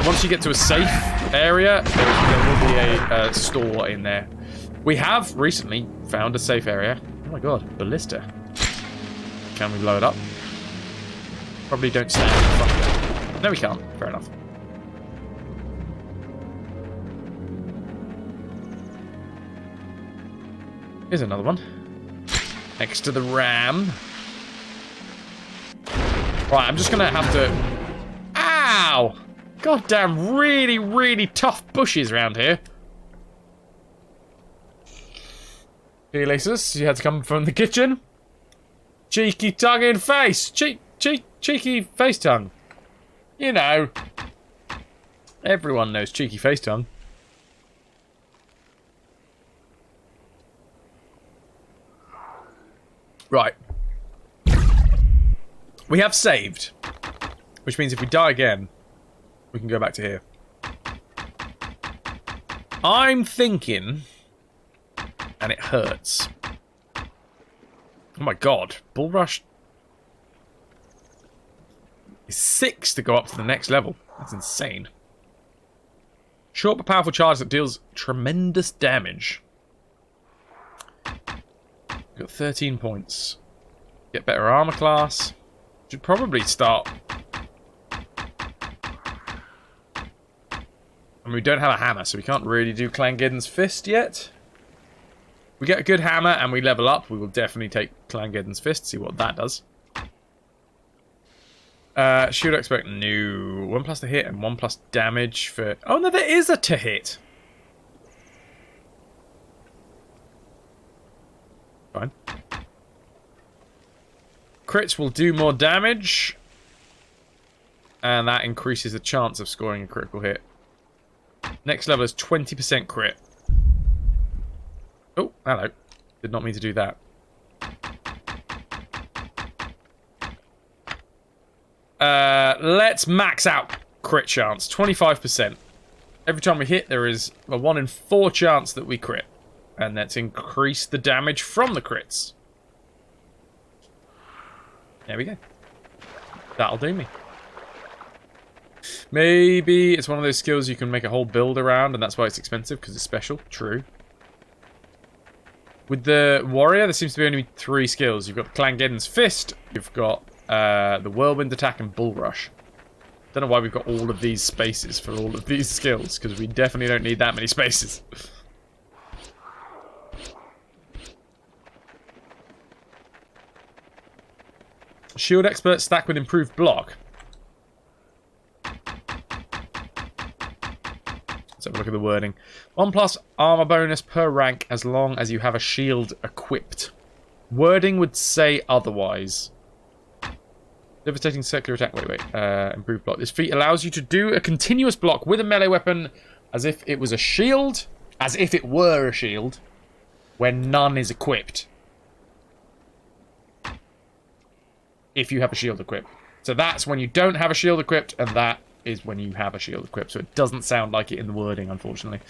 once you get to a safe area, there will be a store in there. We have recently found a safe area. Oh my god, ballista. Can we blow it up? Probably don't stand in front of it. No, we can't. Fair enough. Here's another one. Next to the ram. Right, I'm just gonna have to... Ow! Goddamn, really, really tough bushes around here. Elisus, you had to come from the kitchen. Cheeky tongue in face. Cheeky face tongue. You know. Everyone knows cheeky face tongue. Right. We have saved. Which means if we die again, we can go back to here. I'm thinking... And it hurts. Oh my god. Bull Rush... is 6 to go up to the next level. That's insane. Short but powerful charge that deals tremendous damage. Got 13 points. Get better armor class. Should probably start. I mean, we don't have a hammer, so we can't really do Clangeddon's Fist yet. We get a good hammer and we level up, we will definitely take Clangeddon's Fist, see what that does. Shield expect new. 1 plus to hit and 1 plus damage for... Oh no, there is a to hit. Fine. Crits will do more damage. And that increases the chance of scoring a critical hit. Next level is 20% crit. Oh, hello. Did not mean to do that. Let's max out crit chance. 25%. Every time we hit, there is a 1 in 4 chance that we crit. And let's increase the damage from the crits. There we go. That'll do me. Maybe it's one of those skills you can make a whole build around, and that's why it's expensive, because it's special. True. With the warrior, there seems to be only 3 skills. You've got Clangeddon's Fist, you've got the Whirlwind Attack, and Bull Rush. Don't know why we've got all of these spaces for all of these skills, because we definitely don't need that many spaces. Shield Expert stack with improved block. Let's have a look at the wording. 1 plus armor bonus per rank as long as you have a shield equipped. Wording would say otherwise. Devastating circular attack. Wait. Improved block. This feat allows you to do a continuous block with a melee weapon as if it was a shield. As if it were a shield. When none is equipped. If you have a shield equipped. So that's when you don't have a shield equipped, and that is when you have a shield equipped. So it doesn't sound like it in the wording, unfortunately.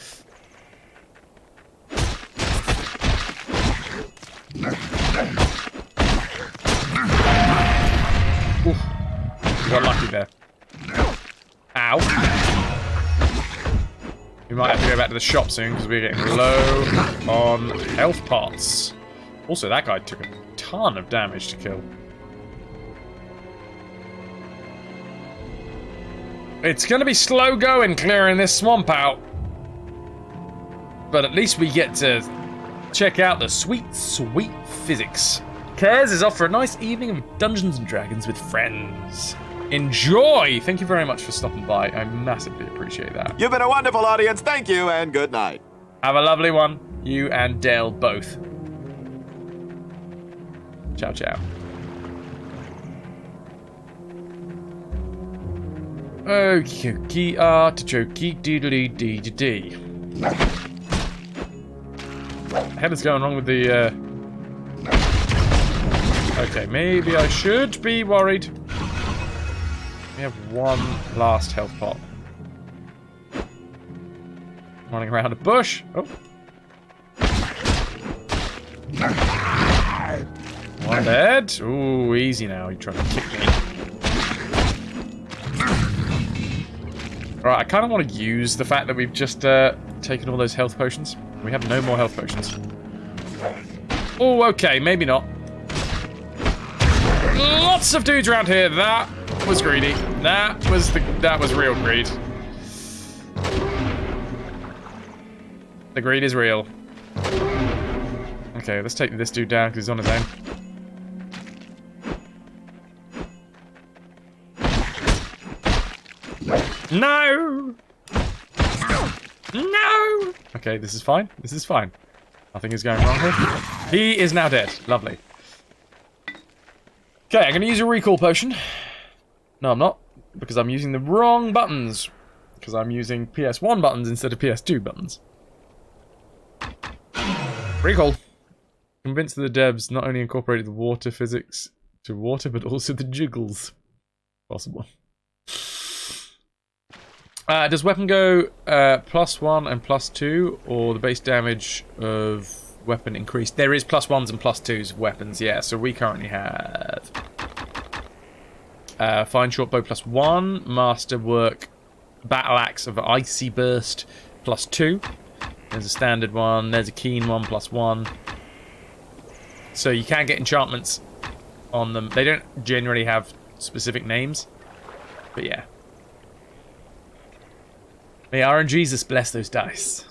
Oof. We got lucky there. Ow. We might have to go back to the shop soon, because we're getting low on health pots. Also, that guy took a ton of damage to kill. It's going to be slow going clearing this swamp out. But at least we get to check out the sweet, sweet physics. Kez is off for a nice evening of Dungeons & Dragons with friends. Enjoy! Thank you very much for stopping by. I massively appreciate that. You've been a wonderful audience. Thank you and good night. Have a lovely one. You and Dale both. Ciao, ciao. Okie dokie, artichoke, doodly dee dee dee. What the hell is going wrong with the, Okay, maybe I should be worried. We have 1 last health pot. Running around a bush. Oh. 1 dead. Ooh, easy now. You're trying to kick me. Alright, I kind of want to use the fact that we've just taken all those health potions. We have no more health potions. Oh, okay, maybe not. Lots of dudes around here. That was greedy. That was real greed. The greed is real. Okay, let's take this dude down because he's on his own. No! No! Okay, this is fine. This is fine. Nothing is going wrong here. He is now dead. Lovely. Okay, I'm going to use a recall potion. No, I'm not. Because I'm using the wrong buttons. Because I'm using PS1 buttons instead of PS2 buttons. Recall. Convinced that the devs not only incorporated the water physics to water, but also the jiggles. Possible. Does weapon go +1 and +2, or the base damage of weapon increase? There is +1s and +2s of weapons, yeah, so we currently have Fine short bow +1. Masterwork battle axe of icy burst +2. There's a standard one. There's a keen one +1. So you can get enchantments on them. They don't generally have specific names, but yeah. May RNGesus bless those dice.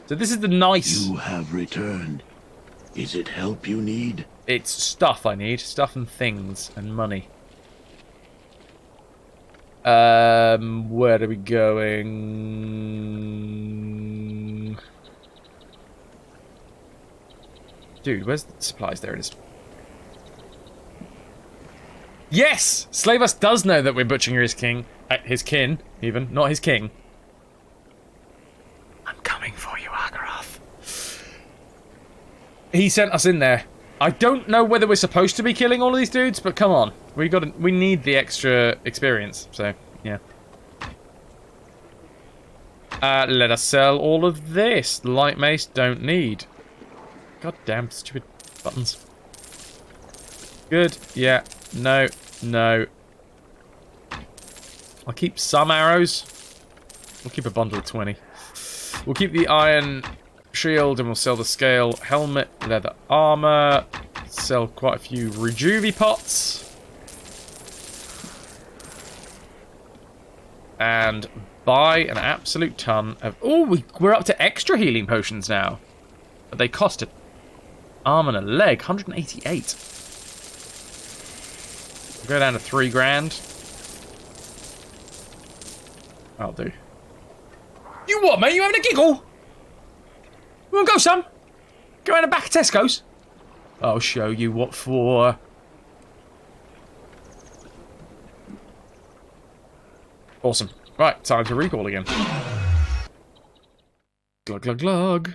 So this is the nice... You have returned. Is it help you need? It's stuff I need. Stuff and things and money. Where are we going? Dude, where's the supplies? There it is. Yes! Slavus does know that we're butchering his king. His kin, even. Not his king. I'm coming for you, Argaroth. He sent us in there. I don't know whether we're supposed to be killing all of these dudes, but come on. We need the extra experience, so, yeah. Let us sell all of this. Light mace, don't need. God damn stupid buttons. Good, yeah. No, no. I'll keep some arrows. We'll keep a bundle of 20. We'll keep the iron shield and we'll sell the scale helmet, leather armor, sell quite a few rejuvie pots. And buy an absolute ton of... Oh, we're up to extra healing potions now. But they cost an arm and a leg, 188. We'll go down to 3 grand. I'll do. You what, mate? You having a giggle? You want to go, son? Go around the back of Tesco's. I'll show you what for. Awesome. Right, time to recall again. Glug, glug, glug.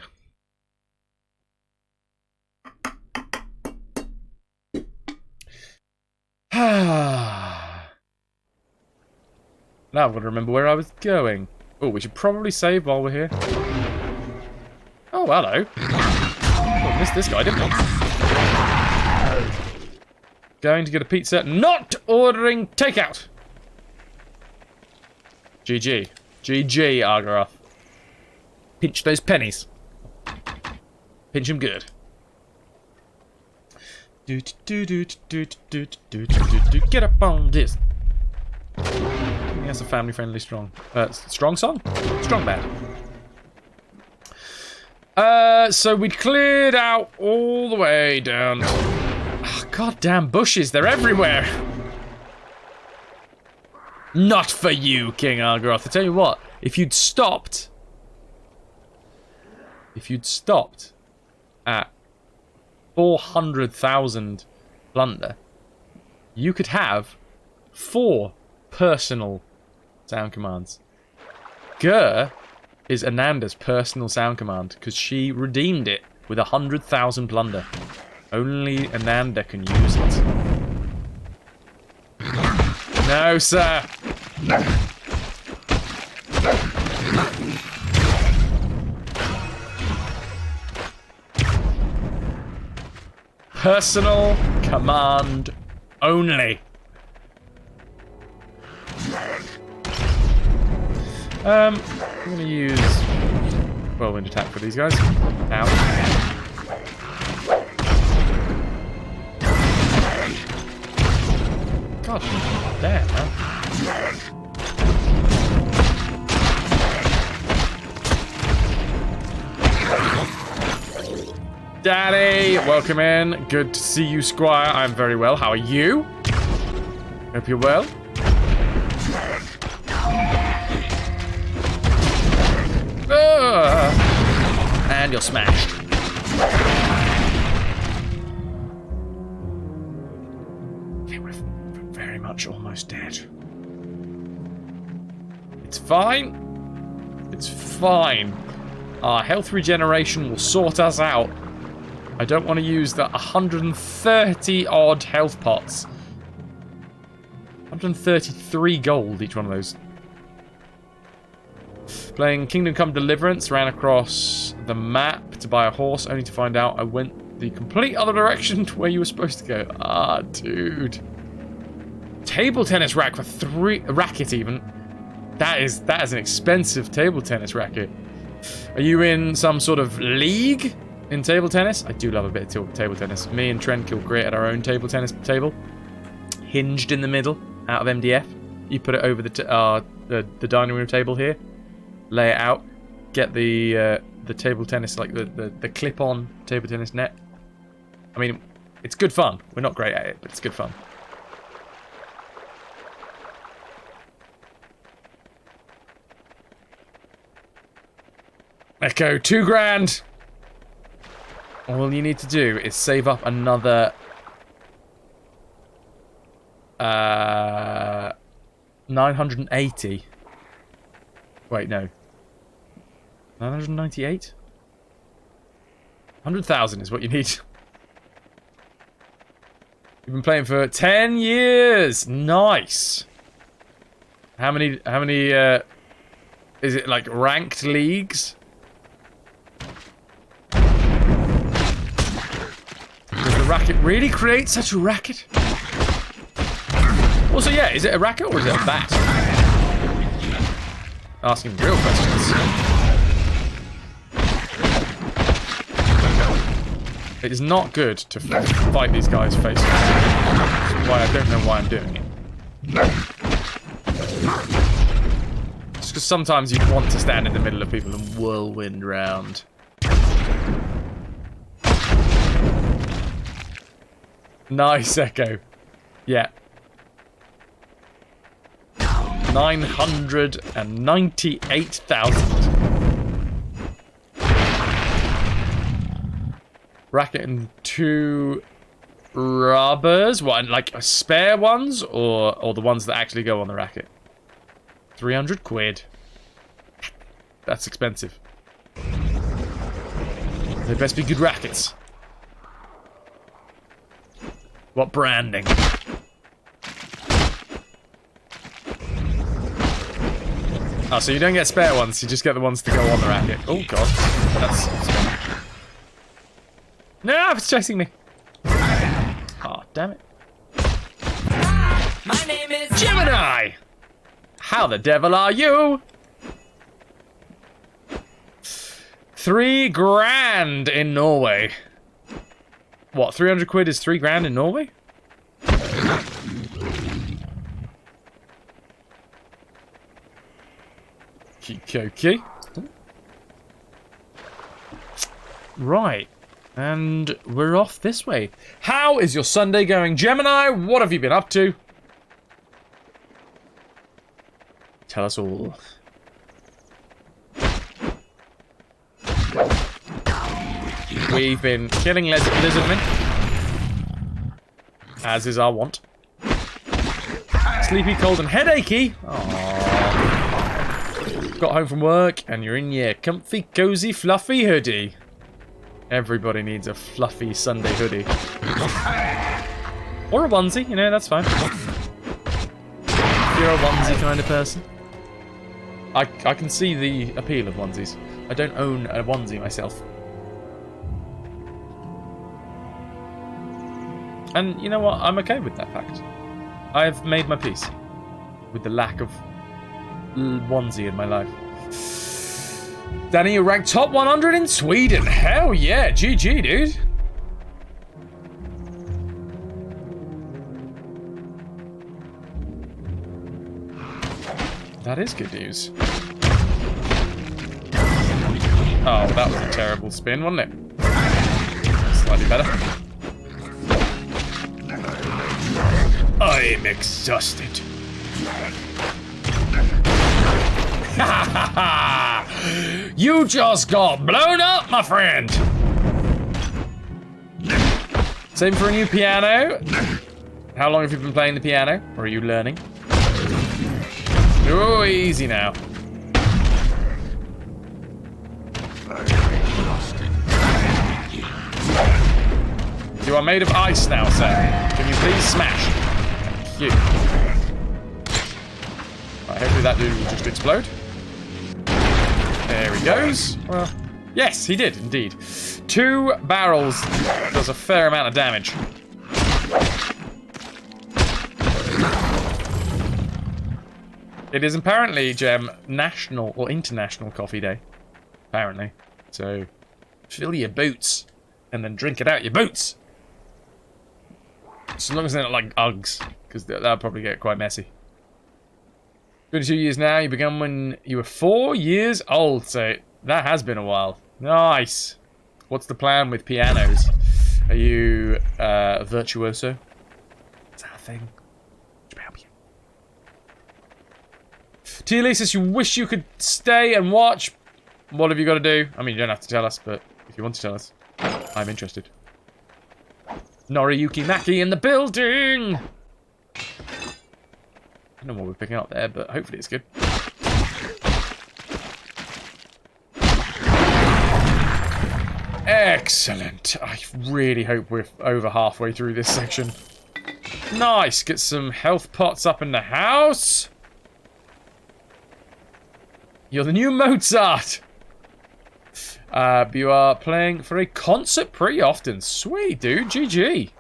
Now I've got to remember where I was going. Oh, we should probably save while we're here. Oh, hello. Oh, missed this guy, didn't we? Going to get a pizza. Not ordering takeout. GG. GG, Argaroth. Pinch those pennies. Pinch them good. Get up on this. That's a family-friendly strong song? Strong band. So we cleared out all the way down. Oh, goddamn bushes, they're everywhere. Not for you, King Argaroth. I tell you what, if you'd stopped at 400,000 plunder, you could have 4 personal sound commands. Gur is Ananda's personal sound command because she redeemed it with 100,000 plunder. Only Ananda can use it. No, sir. Personal command only. I'm going to use whirlwind attack for these guys. Ow. God damn, man. Daddy, welcome in. Good to see you, Squire. I'm very well. How are you? Hope you're well. And you're smashed. Okay, we're very much almost dead. It's fine. It's fine. Our health regeneration will sort us out. I don't want to use the 130 odd health pots. 133 gold each one of those. Playing Kingdom Come Deliverance, ran across the map to buy a horse, only to find out I went the complete other direction to where you were supposed to go. Ah, dude. table tennis rack for 3 racket even. That is an expensive table tennis racket. Are you in some sort of league in table tennis? I do love a bit of table tennis. Me and Trenkill created our own table tennis table, hinged in the middle, out of MDF. You put it over the dining room table here, lay it out, get the table tennis, like the clip-on table tennis net. I mean, it's good fun. We're not great at it, but it's good fun. Echo, 2 grand. All you need to do is save up another 980. Wait, no. 998? 100,000 is what you need. You've been playing for 10 years. Nice. How many is it, like ranked leagues? Does the racket really create such a racket? Also, yeah, is it a racket or is it a bat? Asking real questions. It is not good to fight these guys face to face. Why I don't know why I'm doing it. Just because sometimes you want to stand in the middle of people and whirlwind round. Nice, Echo. Yeah. 998,000. Racket and 2 rubbers. What, like spare ones or the ones that actually go on the racket? 300 quid. That's expensive. They best be good rackets. What branding? Oh, so you don't get spare ones, you just get the ones to go on the racket. Oh god. That's... No, it's chasing me. Oh, damn it. My name is Gemini! How the devil are you? 3 grand in Norway. What, 300 quid is 3 grand in Norway? Okay. Right. And we're off this way. How is your Sunday going, Gemini? What have you been up to? Tell us all. We've been killing lizardmen, as is our wont. Sleepy, cold, and headachy. Aww. Got home from work, and you're in your comfy, cozy, fluffy hoodie. Everybody needs a fluffy Sunday hoodie. Or a onesie, you know, that's fine. If you're a onesie kind of person. I can see the appeal of onesies. I don't own a onesie myself. And you know what? I'm okay with that fact. I've made my peace with the lack of onesie in my life. Danny, you ranked top 100 in Sweden. Hell yeah, GG, dude. That is good news. Oh, that was a terrible spin, wasn't it? Slightly better. I'm exhausted. You just got blown up, my friend. Same for a new piano. How long have you been playing the piano? Or are you learning? Oh, easy now. You are made of ice now, sir. Can you please smash? Thank you. Right, hopefully that dude will just explode. There he goes. Well, yes, he did, indeed. 2 barrels does a fair amount of damage. It is apparently, Gem, national or international coffee day. Apparently. So, fill your boots and then drink it out your boots. As long as they're not like Uggs, because that'll probably get quite messy. 22 years now, you began when you were 4 years old, so that has been a while. Nice. What's the plan with pianos? Are you a virtuoso? Is that a thing? Tia says you wish you could stay and watch. What have you got to do? I mean, you don't have to tell us, but if you want to tell us, I'm interested. Noriyuki Maki in the building! I don't know what we're picking up there, but hopefully it's good. Excellent. I really hope we're over halfway through this section. Nice. Get some health pots up in the house. You're the new Mozart. You are playing for a concert pretty often. Sweet, dude. GG.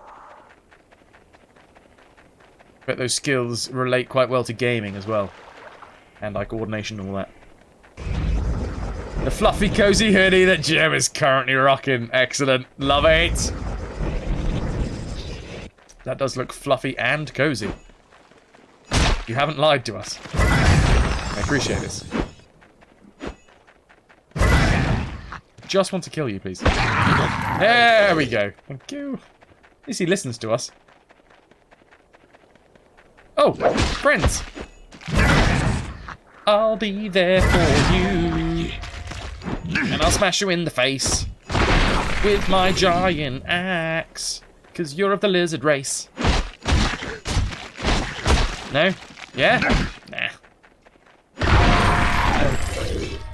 Bet those skills relate quite well to gaming as well. And like coordination and all that. The fluffy, cozy hoodie that Gem is currently rocking. Excellent. Love it. That does look fluffy and cozy. You haven't lied to us. I appreciate this. Just want to kill you, please. There we go. Thank you. At least he listens to us. Oh, friends. I'll be there for you. And I'll smash you in the face with my giant axe. Because you're of the lizard race. No? Yeah? Nah.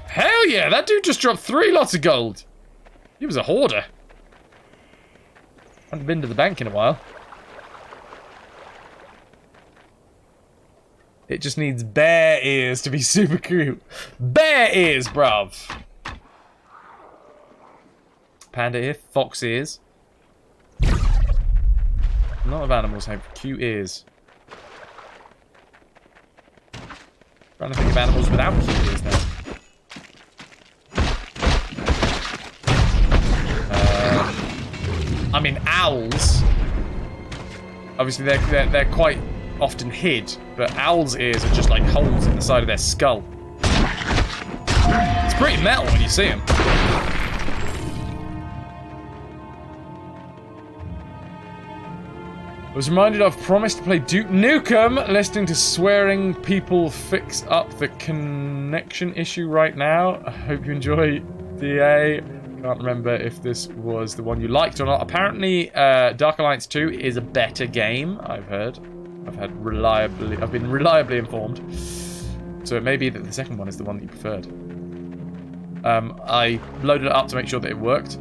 Hell yeah, that dude just dropped 3 lots of gold. He was a hoarder. I haven't been to the bank in a while. It just needs bear ears to be super cute. Bear ears, bruv. Panda ear, fox ears. A lot of animals have cute ears. Trying to think of animals without cute ears now. I mean, owls. Obviously, they're quite often hid, but owls' ears are just like holes in the side of their skull. It's pretty metal when you see them. I was reminded I've promised to play Duke Nukem. Listening to swearing people fix up the connection issue right now. I hope you enjoy DA. Can't remember if this was the one you liked or not. Apparently, Dark Alliance 2 is a better game, I've heard. I've been reliably informed. So it may be that the second one is the one that you preferred. I loaded it up to make sure that it worked,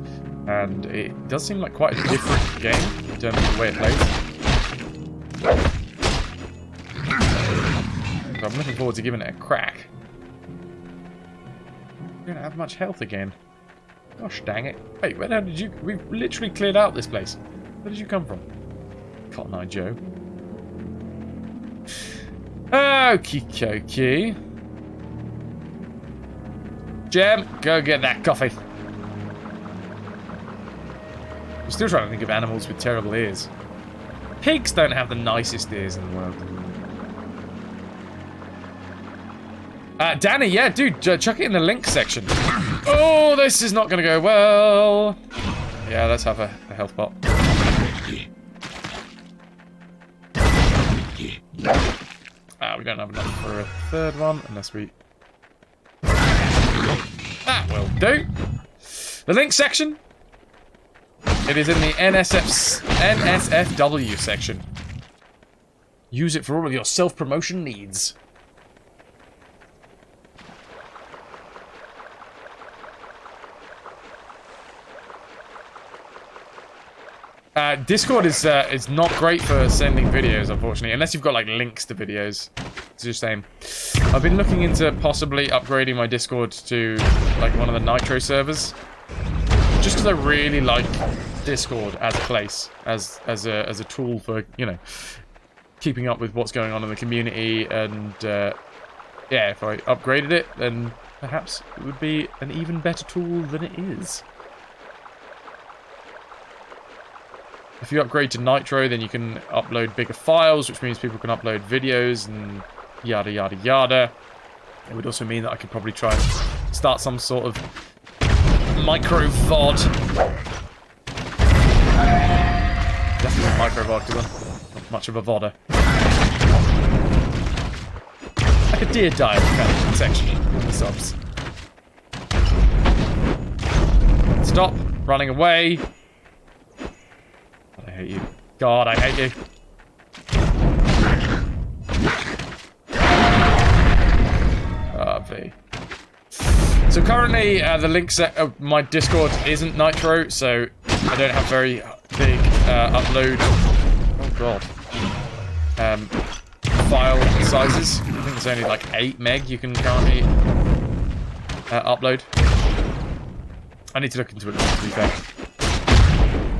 and it does seem like quite a different game in terms of the way it plays. So I'm looking forward to giving it a crack. I don't have much health again. Gosh dang it. Wait, where the hell did you... We've literally cleared out this place. Where did you come from? Cotton Eye Joe. Okie dokie. Gem, go get that coffee. I'm still trying to think of animals with terrible ears. Pigs don't have the nicest ears in the world. Danny, yeah, dude, chuck it in the link section. Oh, this is not going to go well. Yeah, let's have a health pot. We don't have enough for a third one, unless we... That will do. The link section. It is in the NSFW section. Use it for all of your self-promotion needs. Discord is not great for sending videos, unfortunately, unless you've got like links to videos. It's just saying. I've been looking into possibly upgrading my Discord to like one of the Nitro servers, just because I really like Discord as a place, as a tool for, you know, keeping up with what's going on in the community and yeah, if I upgraded it, then perhaps it would be an even better tool than it is. If you upgrade to Nitro, then you can upload bigger files, which means people can upload videos and yada yada yada. It would also mean that I could probably try and start some sort of micro VOD. Definitely micro VOD, because I'm not much of a VODer. Like a Dear Diary kind of section in the subs. Stop running away. God, I hate you. God, I hate you. V. So currently, the link set of my Discord isn't Nitro, so I don't have very big upload. Oh god. File sizes. I think it's only like 8 meg you can currently upload. I need to look into it, to be fair.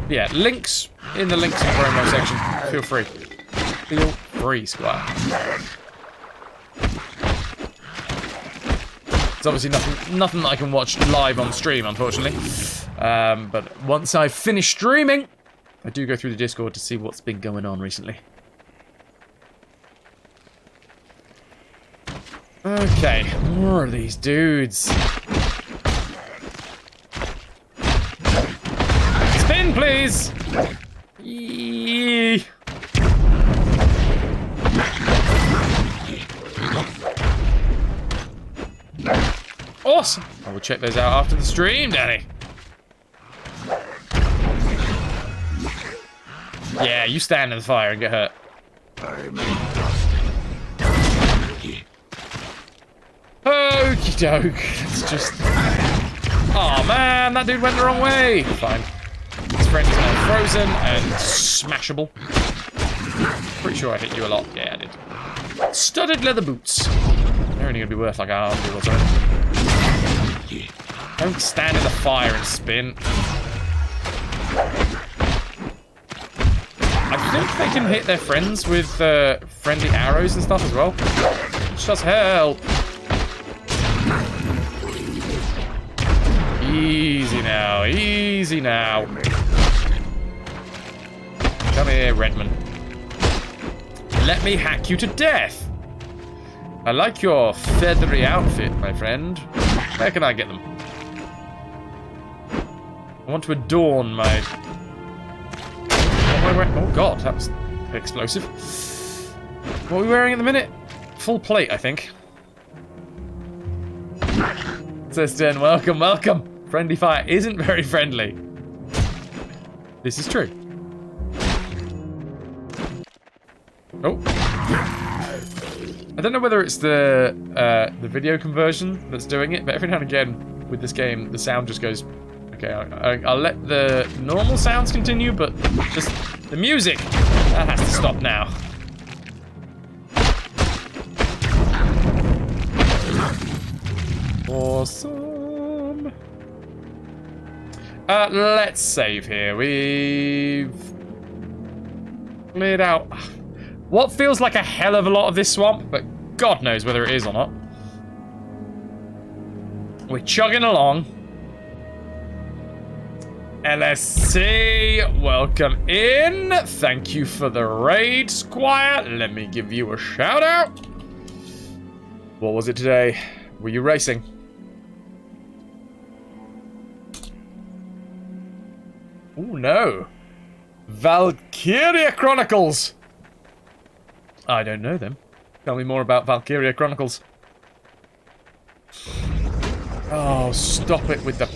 But yeah, links in the links and promo section. Feel free. Feel free, Squire. It's obviously nothing that I can watch live on stream, unfortunately. But once I finish streaming, I do go through the Discord to see what's been going on recently. Okay, more of these dudes. Spin, please! Yee. Awesome! I will check those out after the stream, Danny. Yeah, you stand in the fire and get hurt. Okie doke. It's just... Oh man, that dude went the wrong way. Fine. His friend is now frozen and smashable. Pretty sure I hit you a lot. Yeah, I did. Studded leather boots. They're only going to be worth like $100 or something. Don't stand in the fire and spin. I think they can hit their friends with friendly arrows and stuff as well. Which does help. Easy now, easy now. Come here, Redman. Let me hack you to death. I like your feathery outfit, my friend. Where can I get them? I want to adorn my... Oh god, that was explosive. What are we wearing at the minute? Full plate, I think. Sister, welcome, welcome. Friendly fire isn't very friendly. This is true. Oh. I don't know whether it's the video conversion that's doing it, but every now and again with this game, the sound just goes... Okay, I'll let the normal sounds continue, but just the music, that has to stop now. Awesome. Let's save here. We've cleared out what feels like a hell of a lot of this swamp, but God knows whether it is or not. We're chugging along. LSC, welcome in. Thank you for the raid, Squire. Let me give you a shout out. What was it today? Were you racing? Oh no. Valkyria Chronicles. I don't know them. Tell me more about Valkyria Chronicles. Oh, stop it with the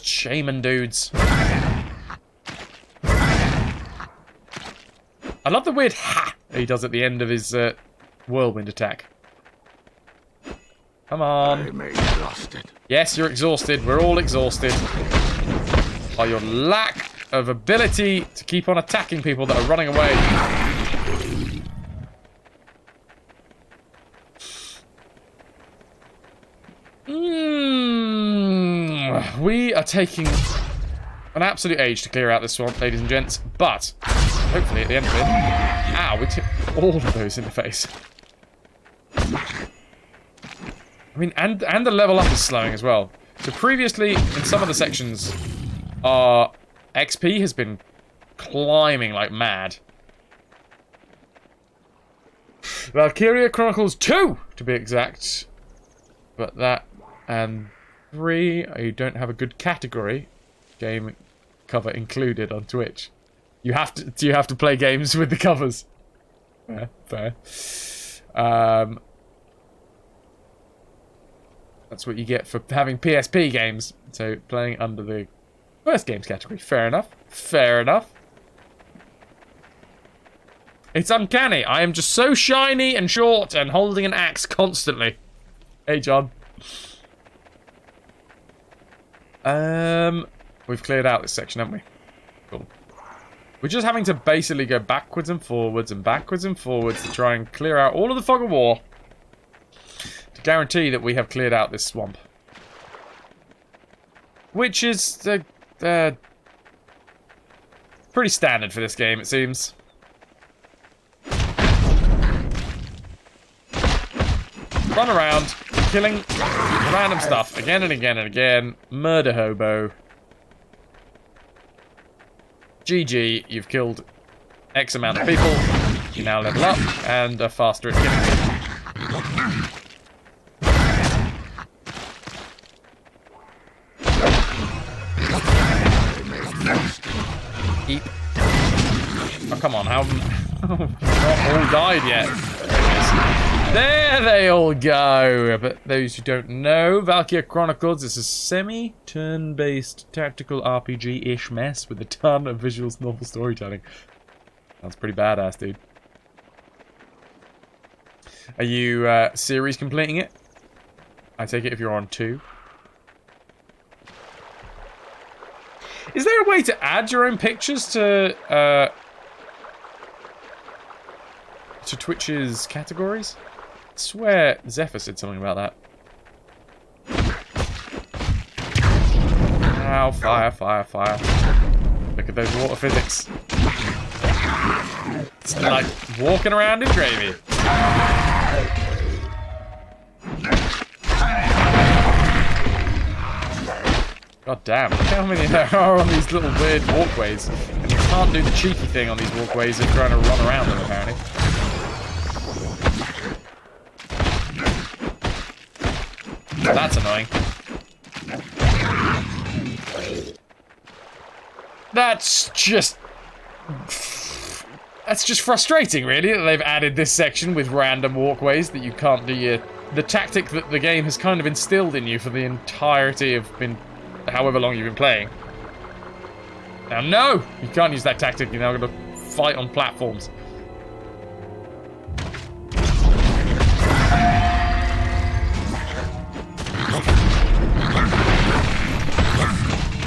shaman dudes. I love the weird ha he does at the end of his whirlwind attack. Come on. I'm exhausted. Yes, you're exhausted. We're all exhausted by your lack of ability to keep on attacking people that are running away. We are taking an absolute age to clear out this swamp, ladies and gents, but hopefully at the end of it... Ow, we took all of those in the face. I mean, and the level up is slowing as well. So previously, in some of the sections, our XP has been climbing like mad. Valkyria Chronicles 2, to be exact. But that and 3, you don't have a good category. Game cover included on Twitch. You have to play games with the covers. Yeah, fair. That's what you get for having PSP games. So playing under the first games category. Fair enough. Fair enough. It's uncanny. I am just so shiny and short and holding an axe constantly. Hey, John. We've cleared out this section, haven't we? Cool. We're just having to basically go backwards and forwards to try and clear out all of the fog of war. To guarantee that we have cleared out this swamp. Which is pretty standard for this game, it seems. Run around, killing random stuff again and again and again. Murder hobo. GG, you've killed X amount of people. You now level up and are faster at killing people. Eep. Oh, come on, how... not all died yet. There they all go. But those who don't know, Valkyria Chronicles is a semi-turn-based tactical RPG-ish mess with a ton of visuals, novel storytelling. Sounds pretty badass, dude. Are you series completing it? I take it if you're on 2. Is there a way to add your own pictures to Twitch's categories? I swear Zephyr said something about that. Ow, fire, fire, fire. Look at those water physics. It's like walking around in gravy. God damn, look how many there are on these little weird walkways. And you can't do the cheeky thing on these walkways of trying to run around them, apparently. That's annoying. That's just frustrating, really, that they've added this section with random walkways that you can't do the tactic that the game has kind of instilled in you for the entirety of however long you've been playing. Now, no! You can't use that tactic. You're now going to fight on platforms.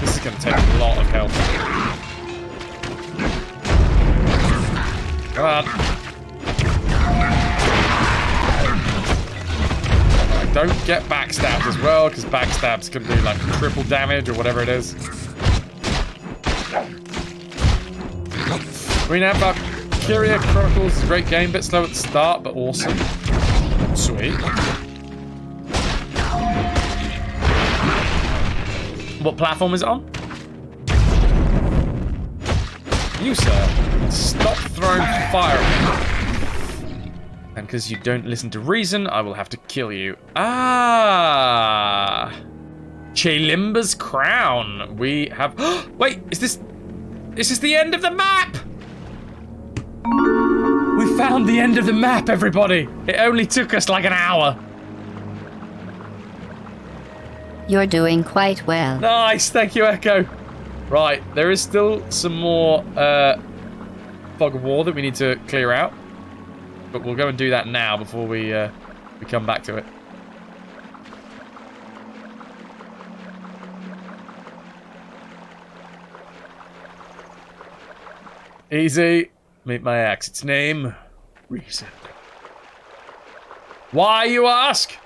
This is going to take a lot of health. Come on. Don't get backstabbed as well, because backstabs can do like triple damage or whatever it is. We now have Valkyria Chronicles. It's a great game, bit slow at the start, but awesome. Sweet. What platform is it on? You, sir, stop throwing fire at me. And because you don't listen to reason, I will have to kill you. Ah! Chelimba's crown. We have... Wait, is this the end of the map? We found the end of the map, everybody. It only took us like an hour. You're doing quite well. Nice, thank you, Echo. Right, there is still some more fog of war that we need to clear out. But we'll go and do that now before we come back to it. Easy. Meet my axe. Its name, Reason. Why, you ask?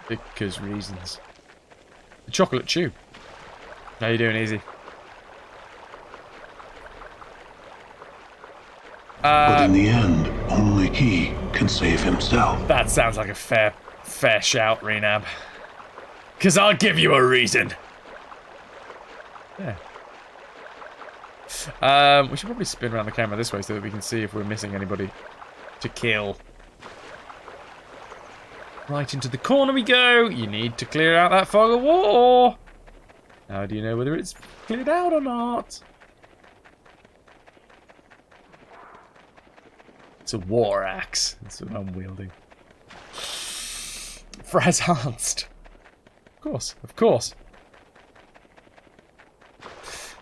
Because reasons. The chocolate chew. How you doing, Easy? But in the end, only he can save himself. That sounds like a fair Fair shout, Renab. Because I'll give you a reason. Yeah. We should probably spin around the camera this way so that we can see if we're missing anybody to kill. Right into the corner we go. You need to clear out that fog of war. How do you know whether it's cleared out or not? It's a war axe. That's what I'm wielding. FrasWhar's. Of course, of course.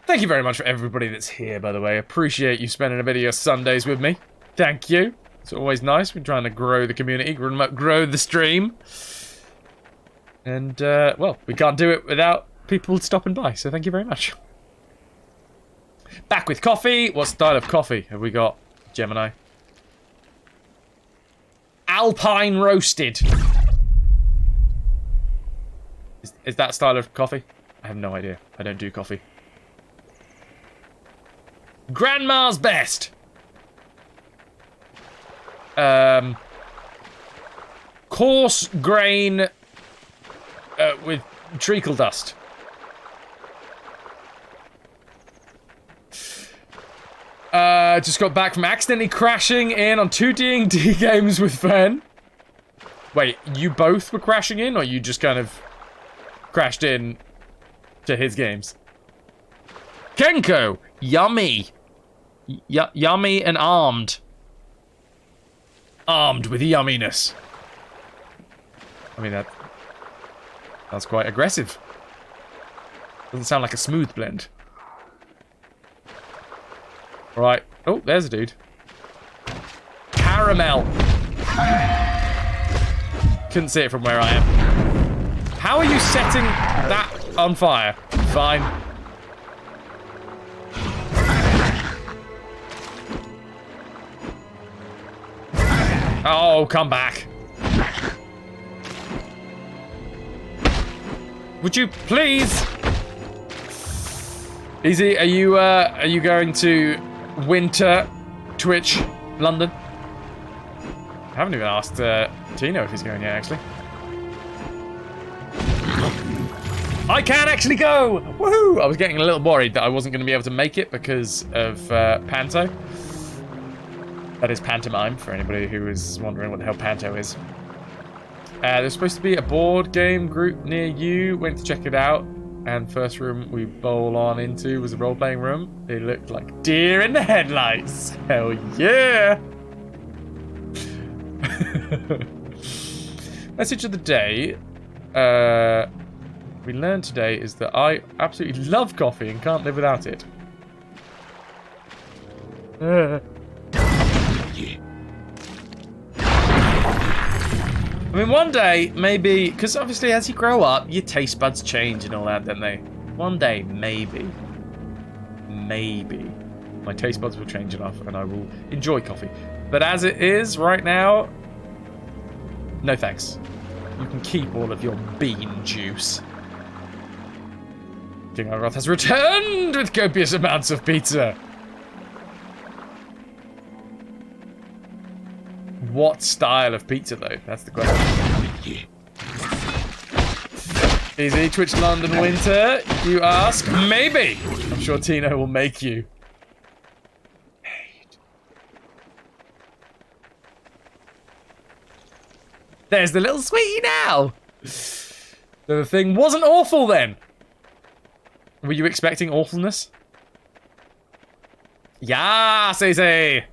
Thank you very much for everybody that's here, by the way. Appreciate you spending a bit of your Sundays with me. Thank you. It's always nice. We're trying to grow the community, grow the stream. And, well, we can't do it without people stopping by, so thank you very much. Back with coffee. What style of coffee have we got, Gemini? Alpine roasted. Is that style of coffee? I have no idea. I don't do coffee. Grandma's best. Coarse grain with treacle dust. Just got back from accidentally crashing in on 2 D&D games with Fen. Wait, you both were crashing in, or you just kind of crashed in to his games? Kenko, yummy. Yummy and armed. Armed with yumminess. I mean, that's quite aggressive. Doesn't sound like a smooth blend. Right. Oh, there's a dude. Caramel. Couldn't see it from where I am. How are you setting that on fire? Fine. Oh, come back. Would you please? Easy, are you going to winter Twitch London? I haven't even asked Tino if he's going yet, actually. I can actually go! Woohoo! I was getting a little worried that I wasn't going to be able to make it because of Panto. That is pantomime, for anybody who is wondering what the hell Panto is. There's supposed to be a board game group near you. Went to check it out. And first room we bowl on into was a role-playing room. It looked like deer in the headlights. Hell yeah! Message of the day. We learned today is that I absolutely love coffee and can't live without it. I mean, one day, maybe, because obviously as you grow up, your taste buds change and all that, don't they? One day, maybe, my taste buds will change enough and I will enjoy coffee. But as it is right now, no thanks. You can keep all of your bean juice. King Roth has returned with copious amounts of pizza. What style of pizza, though? That's the question. Easy, Twitch London winter, you ask? Maybe. I'm sure Tino will make you. There's the little sweetie now. The thing wasn't awful then. Were you expecting awfulness? Yeah, say.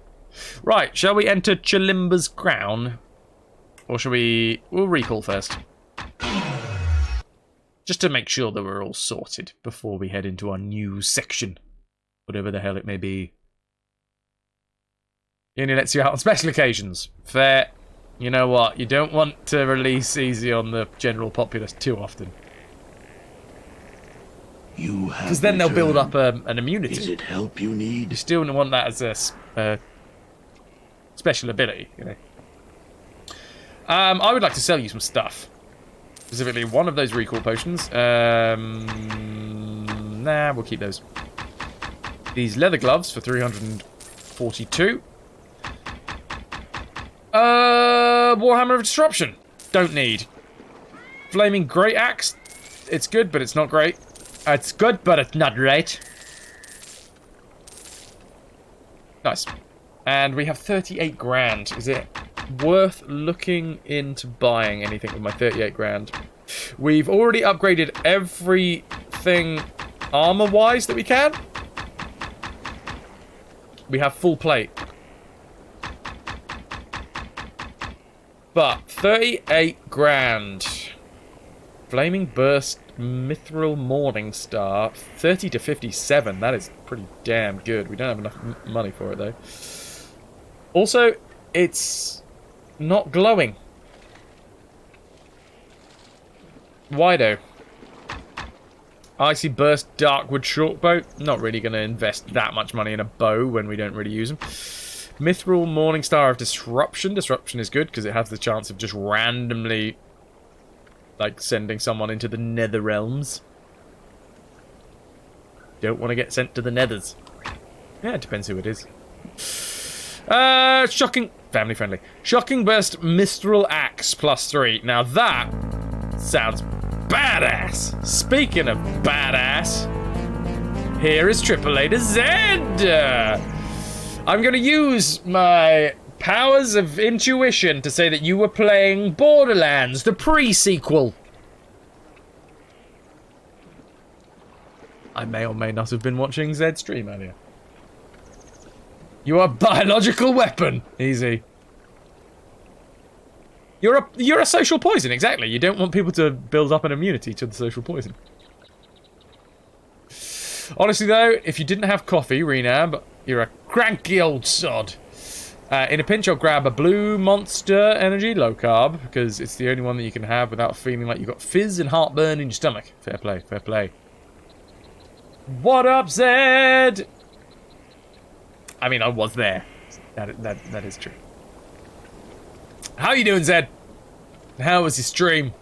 Right, shall we enter Chalimba's crown? Or shall we... We'll recall first. Just to make sure that we're all sorted before we head into our new section. Whatever the hell it may be. It only lets you out on special occasions. Fair. You know what? You don't want to release easy on the general populace too often. Because then they'll build up an immunity. Is it help you need? You still want that as a special ability, you know. I would like to sell you some stuff. Specifically, one of those recall potions. Nah, we'll keep those. These leather gloves for 342. Warhammer of Disruption. don't need. Flaming Great Axe. It's good, but it's not great. It's good, but it's not great. Nice. And we have 38 grand. Is it worth looking into buying anything with my 38 grand? We've already upgraded everything armor-wise that we can. We have full plate. But 38 grand. Flaming Burst Mithril Morning Star. 30 to 57. That is pretty damn good. We don't have enough money for it, though. Also, it's not glowing. Why, though? Icy Burst Darkwood Shortbow. Not really going to invest that much money in a bow when we don't really use them. Mithril Morning Star of Disruption. Disruption is good because it has the chance of just randomly, like, sending someone into the nether realms. Don't want to get sent to the nethers. Yeah, it depends who it is. Shocking... Family friendly. Shocking Burst Mistral Axe +3. Now that sounds badass. Speaking of badass, here is AAA to Z. I'm going to use my powers of intuition to say that you were playing Borderlands, the pre-sequel. I may or may not have been watching Zed's stream earlier. You are a biological weapon. Easy. You're a social poison, exactly. You don't want people to build up an immunity to the social poison. Honestly, though, if you didn't have coffee, Renab, you're a cranky old sod. In a pinch, I'll grab a Blue Monster Energy, low carb, because it's the only one that you can have without feeling like you've got fizz and heartburn in your stomach. Fair play, fair play. What up, Zed? I mean, I was there. That is true. How you doing, Zed? How was your stream?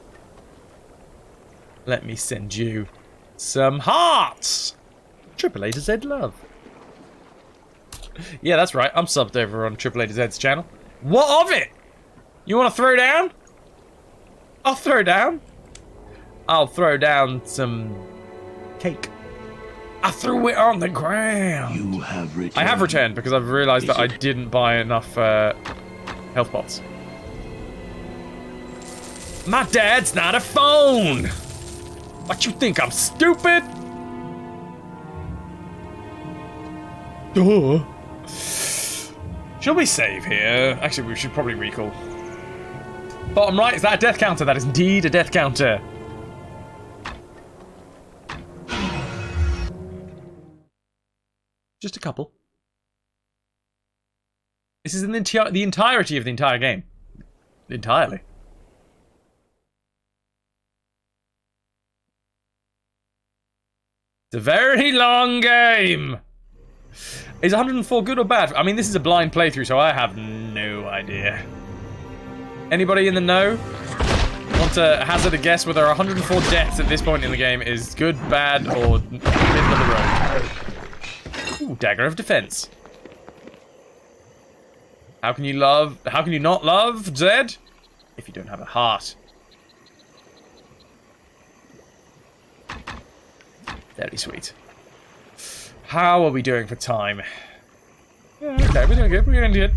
Let me send you some hearts. AAA to Z love. Yeah, that's right. I'm subbed over on AAA to Z's channel. What of it? You want to throw down? I'll throw down. I'll throw down some cake. I threw it on the ground. You have returned. I have returned because I've realised that I didn't buy enough health pots. My dad's not a phone. What you think? I'm stupid? Duh. Should we save here? Actually, we should probably recall. Bottom right, is that a death counter? That is indeed a death counter. Just a couple. This is in the entirety of the entire game. Entirely. It's a very long game. Is 104 good or bad? I mean, this is a blind playthrough, so I have no idea. Anybody in the know? Want to hazard a guess whether 104 deaths at this point in the game is good, bad, or middle of the road? Ooh, Dagger of Defense. How can you not love Zed? If you don't have a heart. Very sweet. How are we doing for time? Yeah, okay, we're doing good. We're doing good.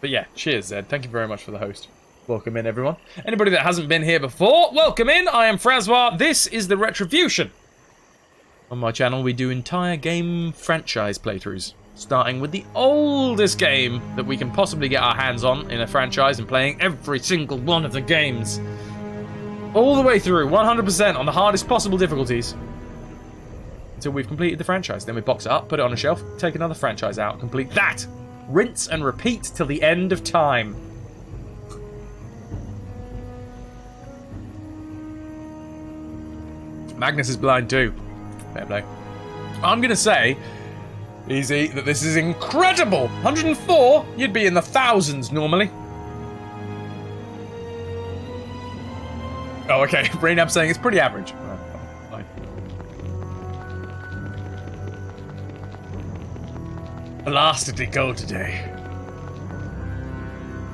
But yeah, cheers, Zed. Thank you very much for the host. Welcome in, everyone. Anybody that hasn't been here before, welcome in. I am FrasWhar's. This is the RetroVution. On my channel, we do entire game franchise playthroughs, starting with the oldest game that we can possibly get our hands on in a franchise and playing every single one of the games. All the way through, 100% on the hardest possible difficulties. Until we've completed the franchise. Then we box it up, put it on a shelf, take another franchise out, complete that. Rinse and repeat till the end of time. Magnus is blind too. Fair play. I'm going to say, easy, that this is incredible. 104, you'd be in the thousands normally. Oh, okay. Rainab saying it's pretty average. Fine. Blasted go today.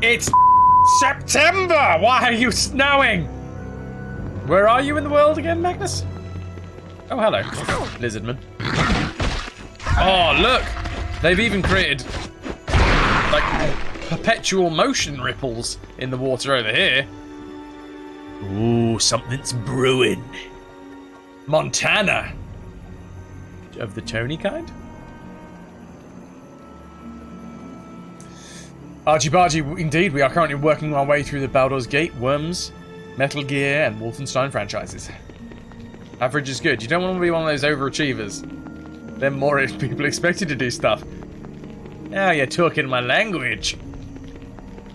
It's September! Why are you snowing? Where are you in the world again, Magnus? Oh, hello, lizardman. Oh, look! They've even created, like, perpetual motion ripples in the water over here. Ooh, something's brewing. Montana. Of the Tony kind? Archie-bargy, indeed, we are currently working our way through the Baldur's Gate, Worms, Metal Gear, and Wolfenstein franchises. Average is good. You don't want to be one of those overachievers. Then more people expect you to do stuff. Now you're talking my language.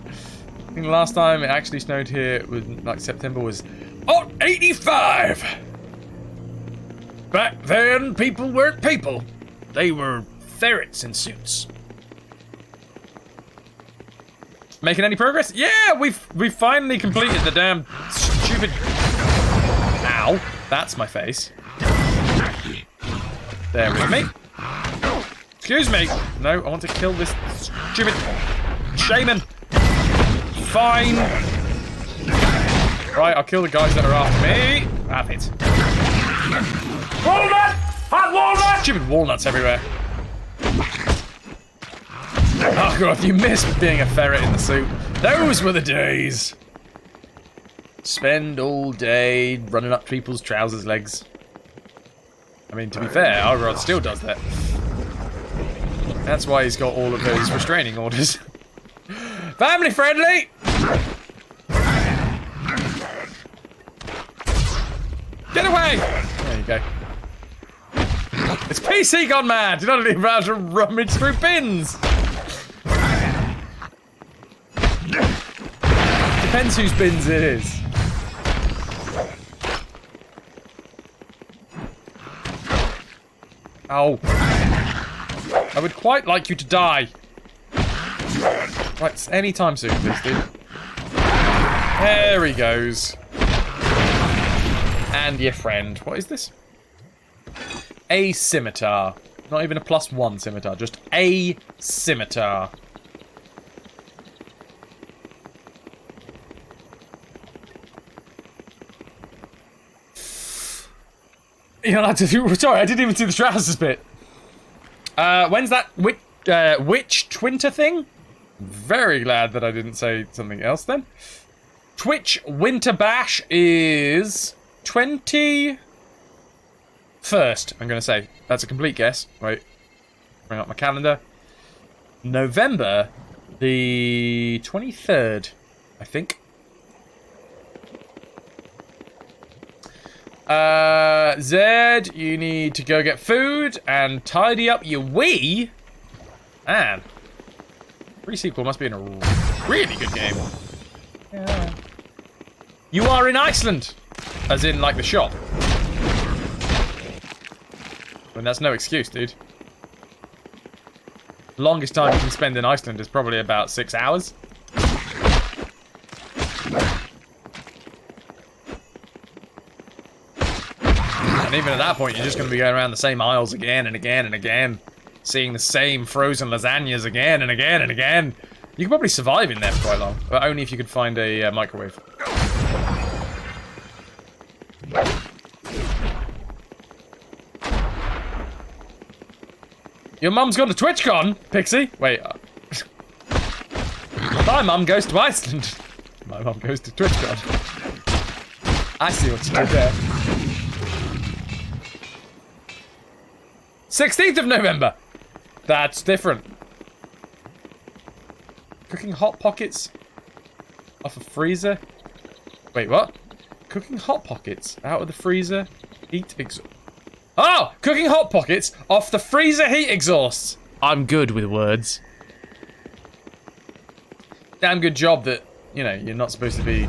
I think the last time it actually snowed here was like September was 85. Back then, people weren't people. They were ferrets in suits. Making any progress? Yeah, we've finally completed the damn stupid. Ow, that's my face. There with me. Excuse me. No, I want to kill this stupid shaman. Fine. Right, I'll kill the guys that are after me. Have it. Walnut! Hot walnut! Stupid walnuts everywhere. Oh god, you missed being a ferret in the soup. Those were the days. Spend all day running up people's trousers legs. I mean, to be fair, our rod still does that. That's why he's got all of those restraining orders. Family friendly! Get away! There you go. It's PC gone mad! You're not even allowed to rummage through bins! Depends whose bins it is. Ow. I would quite like you to die. Right, anytime soon, please, dude. There he goes. And your friend. What is this? A scimitar. Not even a +1 scimitar, just a scimitar. You're allowed to do. Sorry, I didn't even see the trousers bit. When's that Witch Twinter thing? Very glad that I didn't say something else then. Twitch Winter Bash is 21st, I'm going to say. That's a complete guess. Wait. Bring up my calendar. November the 23rd, I think. Zed, you need to go get food and tidy up your Wii. Man, Pre-sequel must be in a really good game. Yeah. You are in Iceland, as in like the shop. And that's no excuse, dude. Longest time you can spend in Iceland is probably about 6 hours. And even at that point, you're just going to be going around the same aisles again and again and again, seeing the same frozen lasagnas again and again and again. You could probably survive in there for quite long, but only if you could find a microwave. Your mum's gone to TwitchCon, Pixie. Wait. My mum goes to Iceland. My mum goes to TwitchCon. I see what you did there. 16th of November. That's different. Cooking Hot Pockets off a freezer. Wait, what? Cooking Hot Pockets out of the freezer. Heat exhaust. Oh! Cooking Hot Pockets off the freezer heat exhausts. I'm good with words. Damn good job that, you know, you're not supposed to be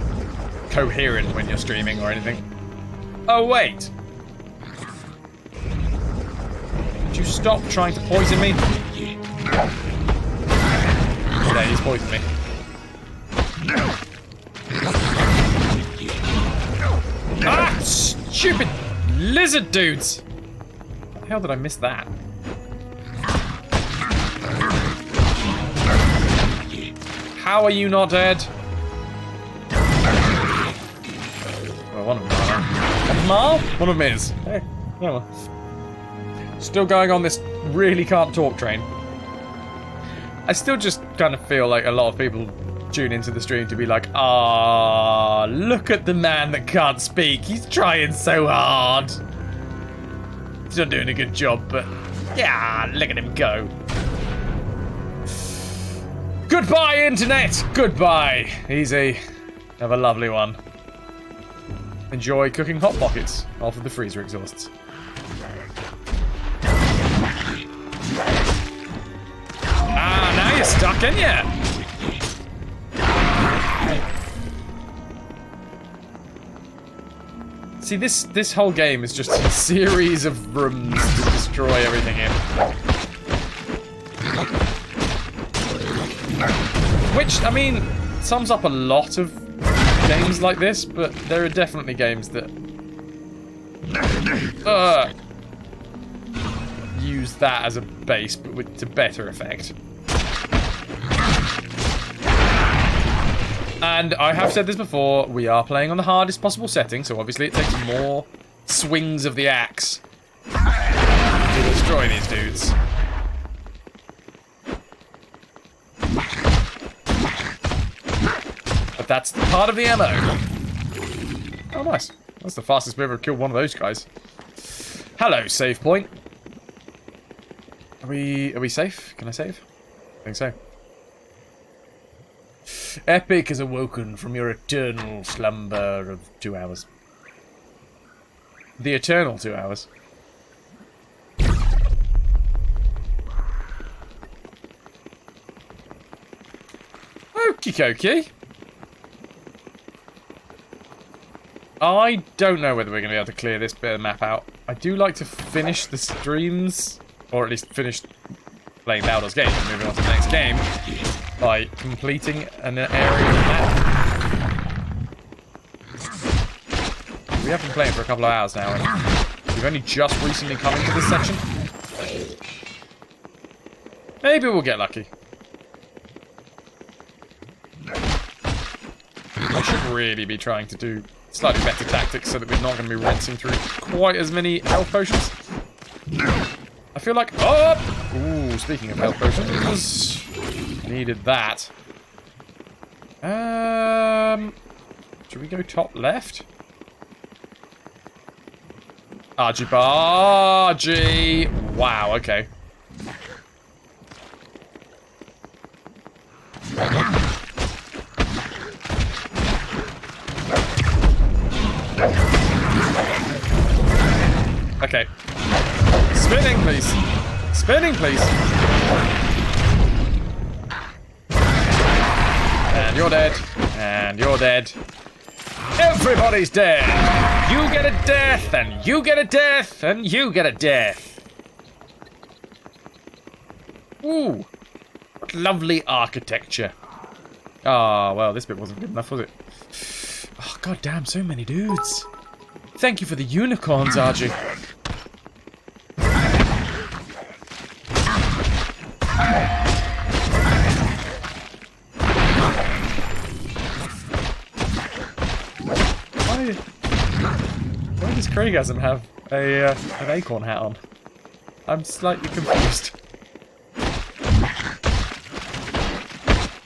coherent when you're streaming or anything. Oh, wait. Would you stop trying to poison me? Yeah, he's poisoned me. Ah! Stupid lizard dudes! How the hell did I miss that? How are you not dead? Well, one of them are. One of them are? One of them is. Hey, yeah, well. Still going on this really can't talk train. I still just kind of feel like a lot of people tune into the stream to be like, ah, look at the man that can't speak. He's trying so hard. He's not doing a good job, but yeah, look at him go. Goodbye, internet. Goodbye. Easy. Have a lovely one. Enjoy cooking Hot Pockets off of the freezer exhausts. Ah, now you're stuck, ain't ya? See, this whole game is just a series of rooms to destroy everything in. Which, I mean, sums up a lot of games like this, but there are definitely games that use that as a base, but to better effect. And I have said this before, we are playing on the hardest possible setting, so obviously it takes more swings of the axe to destroy these dudes. But that's part of the ammo. Oh, nice. That's the fastest we ever killed one of those guys. Hello, save point. Are we safe? Can I save? I think so. Epic has awoken from your eternal slumber of 2 hours. The eternal 2 hours. Okie dokie. I don't know whether we're going to be able to clear this bit of the map out. I do like to finish the streams, or at least finish playing Baldur's game and moving on to the next game, by completing an area of the map. We have been playing for a couple of hours now, and we've only just recently come into this section. Maybe we'll get lucky. I should really be trying to do slightly better tactics so that we're not going to be rinsing through quite as many health potions. I feel like... Oh! Ooh, speaking of health potions... Needed that. Should we go top left? Argy-bargy. Wow, okay. Okay. Spinning, please. Spinning, please. And you're dead. And you're dead. Everybody's dead. You get a death, and you get a death, and you get a death. Ooh. What lovely architecture. Ah, well, this bit wasn't good enough, was it? Oh, god damn, so many dudes. Thank you for the unicorns, Archie. Why does Craigasm have an acorn hat on? I'm slightly confused.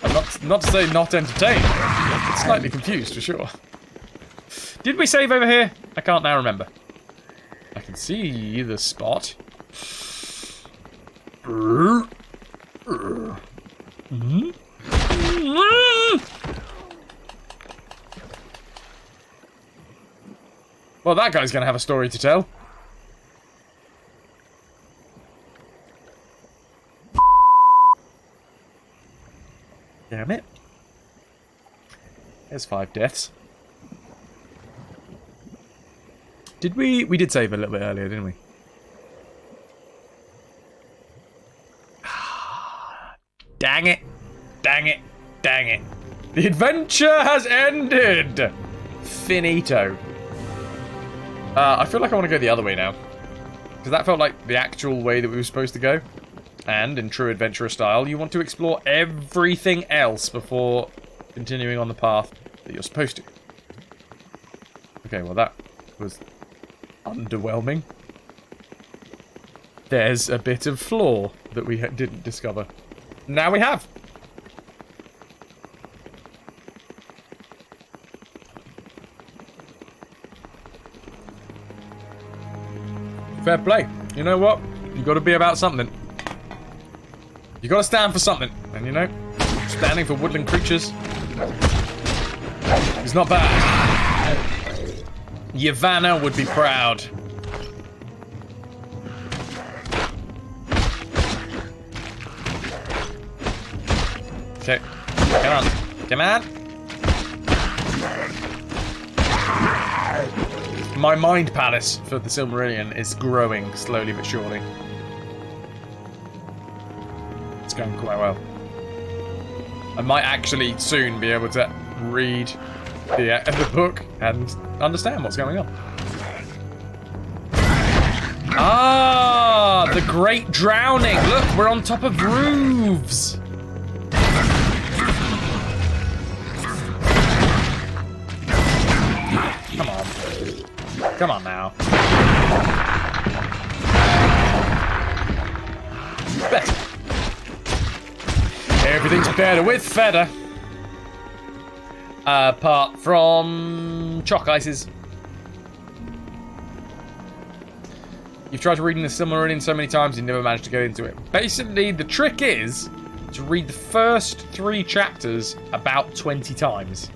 I'm not to say not entertained, but slightly confused for sure. Did we save over here? I can't now remember. I can see the spot. Well, that guy's gonna have a story to tell. Damn it. There's 5 deaths. Did we... We did save a little bit earlier, didn't we? Dang it. Dang it. Dang it. The adventure has ended! Finito. I feel like I want to go the other way now. Because that felt like the actual way that we were supposed to go. And, in true adventurer style, you want to explore everything else before continuing on the path that you're supposed to. Okay, well that was underwhelming. There's a bit of flaw that we didn't discover. Now we have! Fair play. You know what? You got to be about something. You got to stand for something. And you know, standing for woodland creatures is not bad. Yavanna would be proud. Okay. Come on. Come on. My mind palace for the Silmarillion is growing slowly but surely. It's going quite well. I might actually soon be able to read the book and understand what's going on. Ah, the Great Drowning. Look, we're on top of roofs. Come on. Come on now. Better. Everything's better with Fedder. Apart from chalk ices. You've tried reading the Silmarillion so many times you never managed to get into it. Basically, the trick is to read the first 3 chapters about 20 times.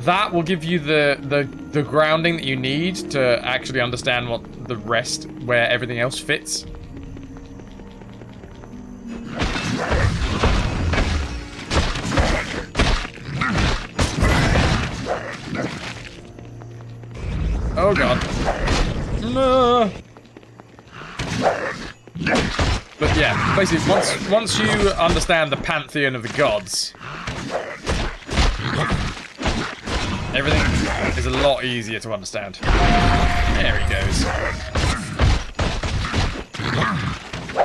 That will give you the grounding that you need to actually understand what the rest, where everything else fits. Oh god. No. But yeah, basically once you understand the pantheon of the gods, everything is a lot easier to understand. There he goes.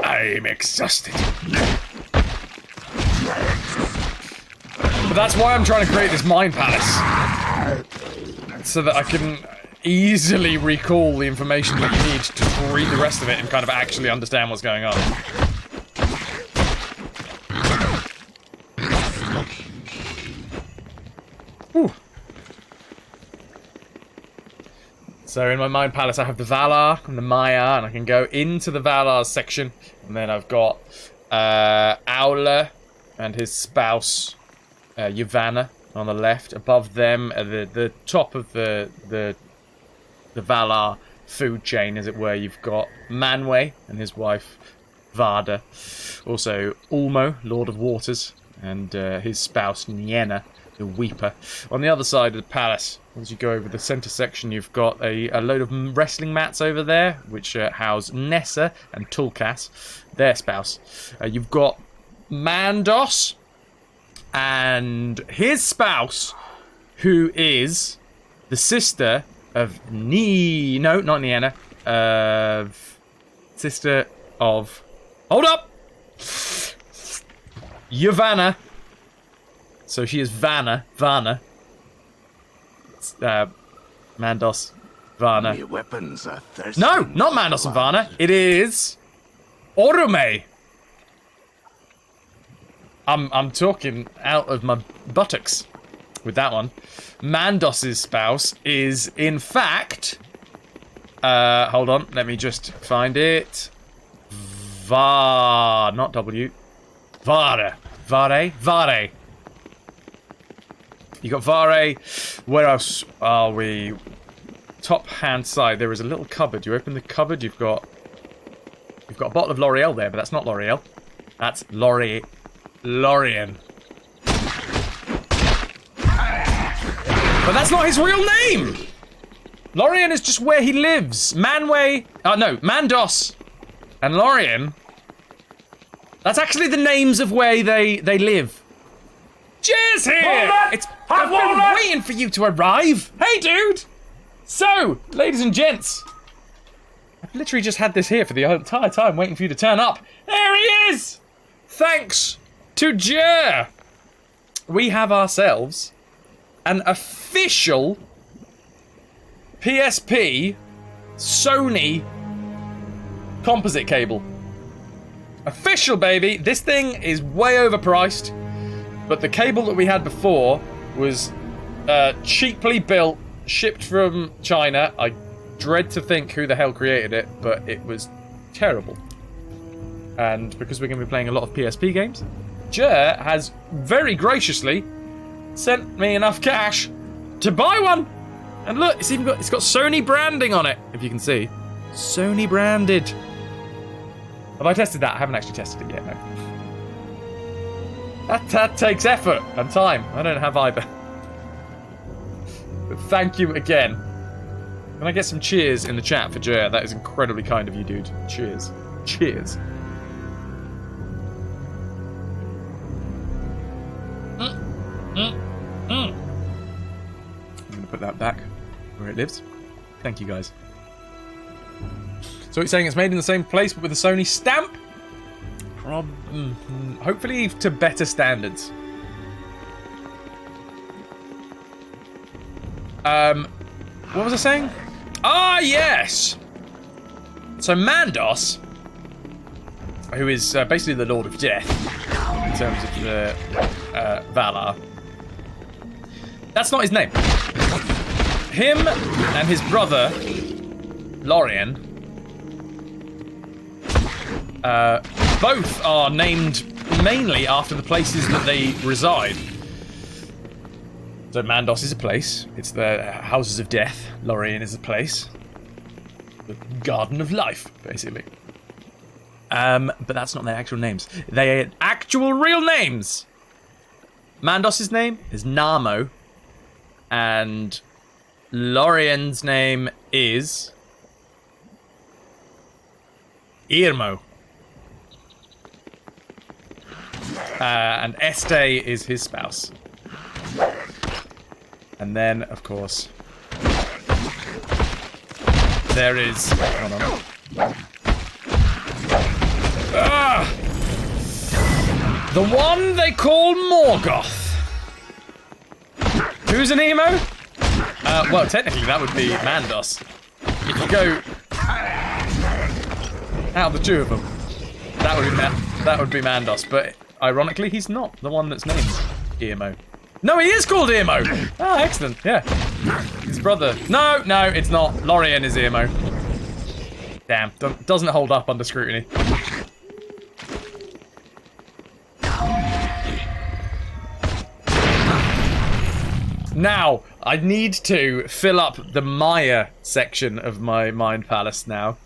I'm exhausted. But that's why I'm trying to create this mind palace. So that I can easily recall the information that you need to read the rest of it and kind of actually understand what's going on. Whew. So in my mind palace I have the Valar and the Maiar, and I can go into the Valar section, and then I've got Aula and his spouse Yavanna on the left. Above them, the top of the Valar food chain, as it were, you've got Manwë and his wife Varda. Also Ulmo, Lord of Waters, and his spouse Nienna, the Weeper. On the other side of the palace, as you go over the centre section, you've got a load of wrestling mats over there, which house Nessa and Tulkas, their spouse. You've got Mandos and his spouse, who is the sister of no, not Nienna, sister of, hold up, Yavanna. So she is Vanna. Mandos, Vanna. Your weapons are thirsty. No, not Mandos and Vanna. It is Orome. I'm talking out of my buttocks with that one. Mandos's spouse is, in fact, hold on, let me just find it. Not W. Vare. You got Vare. Where else are we? Top hand side, there is a little cupboard. You open the cupboard, you've got a bottle of L'Oreal there, but that's not L'Oreal. That's Lorien. But that's not his real name! Lorien is just where he lives. Mandos and Lorien. That's actually the names of where they live. Cheers here! I've been waiting for you to arrive. Hey, dude! So, ladies and gents, I've literally just had this here for the entire time, waiting for you to turn up. There he is! Thanks to Jer! We have ourselves an official PSP Sony composite cable. Official, baby! This thing is way overpriced, but the cable that we had before was cheaply built, shipped from China. I dread to think who the hell created it, but it was terrible. And because we're going to be playing a lot of PSP games, Jer has very graciously sent me enough cash to buy one. And look, it's got Sony branding on it, if you can see. Sony branded. Have I tested that? I haven't actually tested it yet, no. That takes effort and time. I don't have either. But thank you again. Can I get some cheers in the chat for Jer? That is incredibly kind of you, dude. Cheers. Cheers. I'm going to put that back where it lives. Thank you, guys. So you're saying it's made in the same place but with a Sony stamp? Hopefully to better standards. What was I saying? Ah, yes! So Mandos, who is basically the Lord of Death in terms of the Valar. That's not his name. Him and his brother, Lorien, both are named mainly after the places that they reside. So Mandos is a place. It's the Houses of Death. Lorien is a place. The Garden of Life, basically. But that's not their actual names. They are actual real names. Mandos's name is Namo. And Lorien's name is Irmo. And Este is his spouse. And then, of course, there is... Hold on. The one they call Morgoth. Who's an emo? Well, technically that would be Mandos. If you go out of the two of them, that would be Mandos. But ironically, he's not the one that's named Emo. No, he is called Emo. Oh, excellent. Yeah, his brother. No, it's not. Lorien is Emo. Damn, doesn't hold up under scrutiny. Now, I need to fill up the Maya section of my Mind Palace now.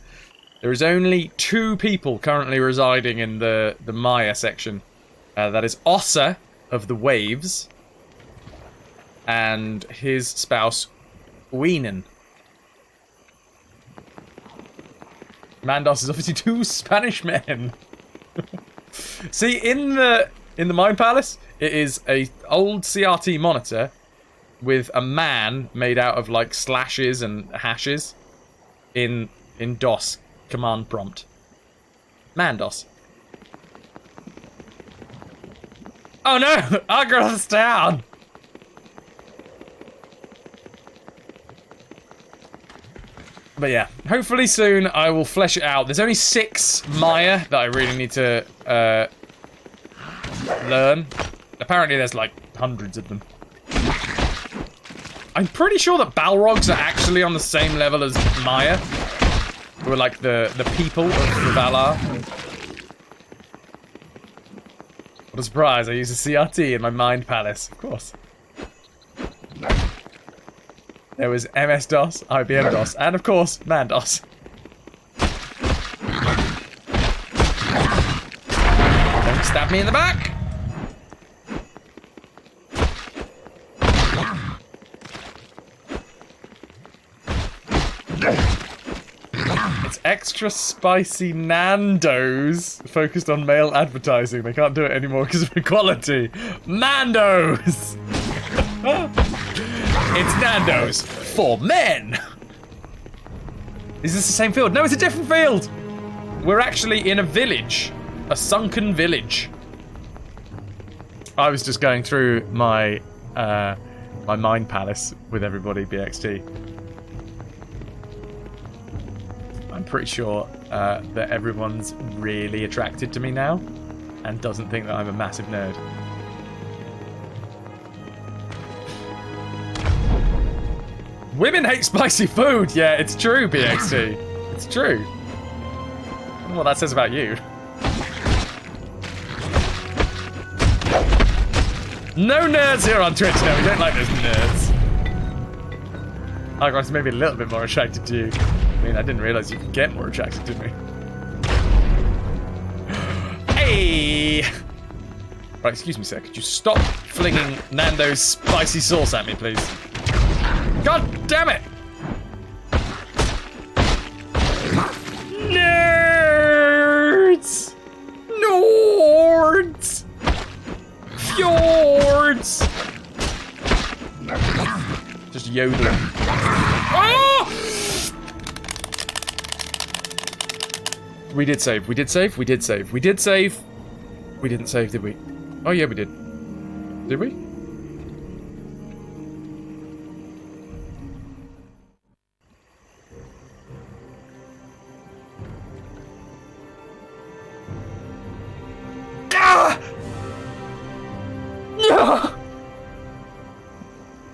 There is only 2 people currently residing in the Maya section. That is Ossa of the Waves and his spouse, Weenan. Mandos is obviously 2 Spanish men. See, in the Mind Palace, it is a old CRT monitor with a man made out of like slashes and hashes in DOS command prompt. Mandos. Oh no! Agrath's down! But yeah, hopefully soon I will flesh it out. There's only 6 Maya that I really need to learn. Apparently there's like hundreds of them. I'm pretty sure that Balrogs are actually on the same level as Maya. Who are like the people of the Valar. What a surprise, I use a CRT in my Mind Palace, of course. There was MS-DOS, IBM-DOS, and of course, Mandos. Don't stab me in the back! It's extra spicy Nando's focused on male advertising. They can't do it anymore because of equality. Mandos! It's Nando's for men! Is this the same field? No, it's a different field! We're actually in a village. A sunken village. I was just going through my my mind palace with everybody, BXT. I'm pretty sure that everyone's really attracted to me now and doesn't think that I'm a massive nerd. Women hate spicy food! Yeah, it's true, BXT. It's true. I don't know what that says about you. No nerds here on Twitch. No, we don't like those nerds. I was maybe a little bit more attracted to you. I mean, I didn't realise you could get more attracted to me. Hey! Right, excuse me, sir. Could you stop flinging Nando's spicy sauce at me, please? God damn it! Nerds! Nords! Fjords! Just yodeling. Oh! We did save. We did save. We did save. We did save. We didn't save, did we? Oh yeah, we did. Did we?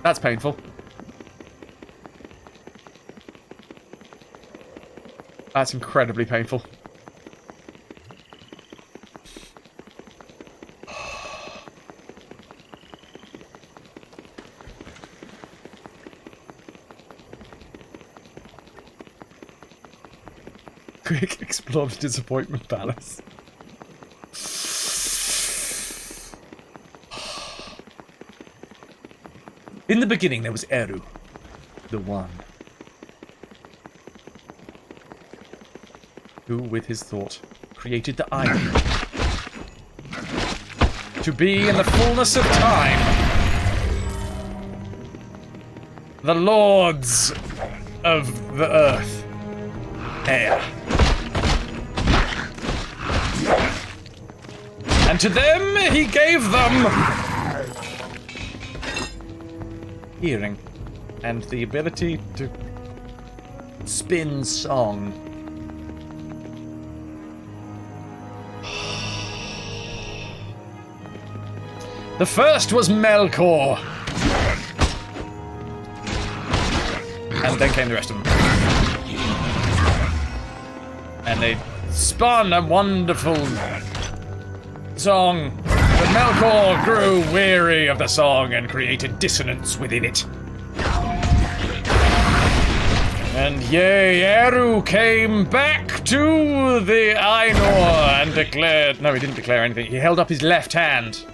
That's painful. That's incredibly painful. Quick, explore the disappointment palace. In the beginning, there was Eru, the One, who, with his thought, created the Iron. To be in the fullness of time, the lords of the earth, air. And to them, he gave them hearing, and the ability to spin song. The first was Melkor, and then came the rest of them. And they spun a wonderful song. But Melkor grew weary of the song and created dissonance within it. And yea, Eru came back to the Ainur and declared... No, he didn't declare anything. He held up his left hand.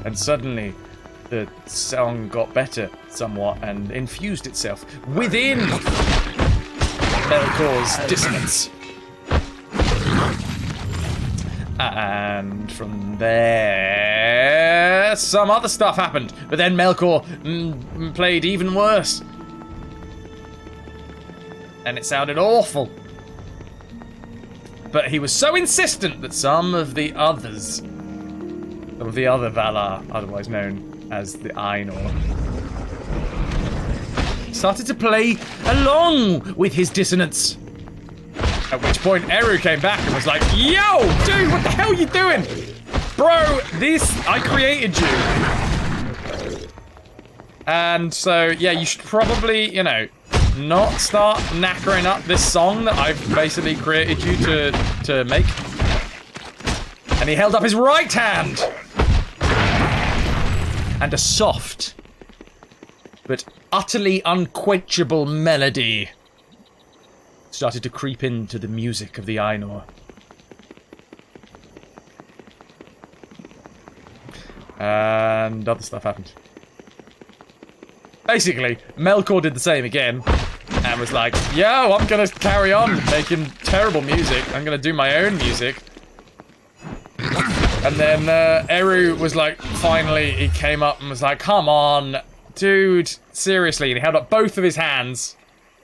And suddenly, the song got better somewhat and infused itself within Melkor's dissonance. And from there, some other stuff happened. But then Melkor played even worse. And it sounded awful. But he was so insistent that some of the other Valar, otherwise known as the Ainur, started to play along with his dissonance. At which point, Eru came back and was like, yo, dude, what the hell are you doing? Bro, I created you. And so, yeah, you should probably, not start knackering up this song that I've basically created you to make. And he held up his right hand. And a soft, but utterly unquenchable melody started to creep into the music of the Ainur. And other stuff happened. Basically, Melkor did the same again, and was like, yo, I'm gonna carry on making terrible music. I'm gonna do my own music. And then Eru was like, finally, he came up and was like, come on, dude, seriously. And he held up both of his hands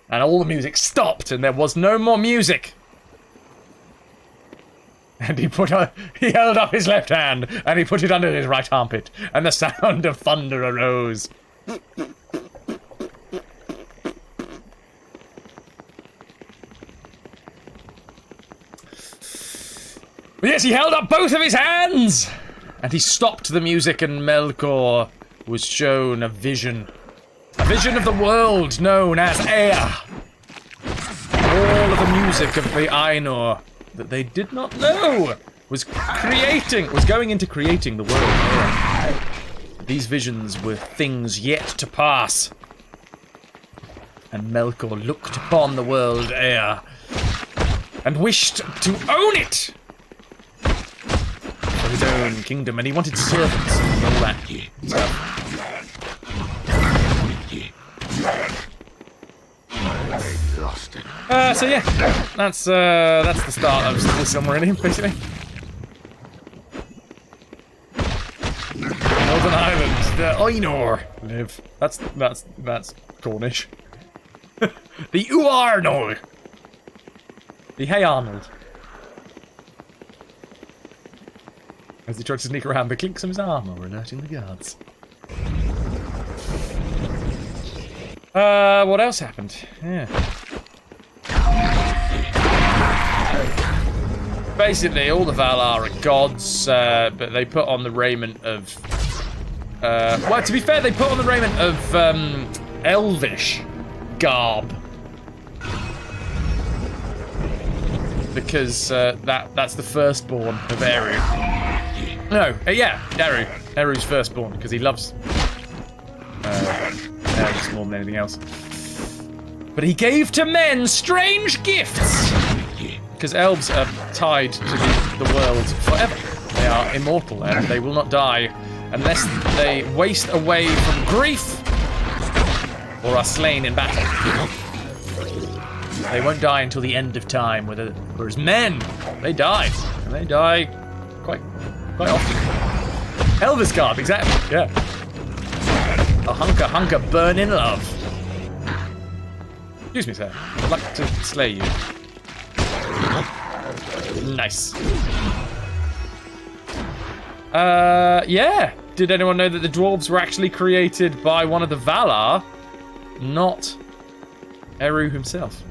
And all the music stopped, and there was no more music. And he held up his left hand, and he put it under his right armpit, and the sound of thunder arose. Yes, he held up both of his hands! And he stopped the music, and Melkor was shown a vision. A vision of the world known as Ea. All of the music of the Ainur that they did not know was going into creating the world Ea. These visions were things yet to pass. And Melkor looked upon the world Ea and wished to own it for his own kingdom, and he wanted servants and all that stuff. Lost it. So yeah, that's the start of the Silmarillion, basically. Northern Ireland, the Ainur live. That's Cornish. The Uarnor. The Hey Arnold. As he tried to sneak around the clinks of his armor, alerting the guards. What else happened? Yeah. Basically, all the Valar are gods, but they put on the raiment of... well, to be fair, they put on the raiment of Elvish garb. Because that's the firstborn of Eru. No, yeah, Eru. Eru's firstborn, because he loves elves more than anything else. But he gave to men strange gifts! Because elves are tied to the world forever. They are immortal, and they will not die unless they waste away from grief or are slain in battle. They won't die until the end of time, whereas men, they die. And they die quite often. Elvisgarb, exactly, yeah. A hunker, burn in love. Excuse me, sir. I'd like to slay you. Nice. Yeah. Did anyone know that the dwarves were actually created by one of the Valar, not Eru himself?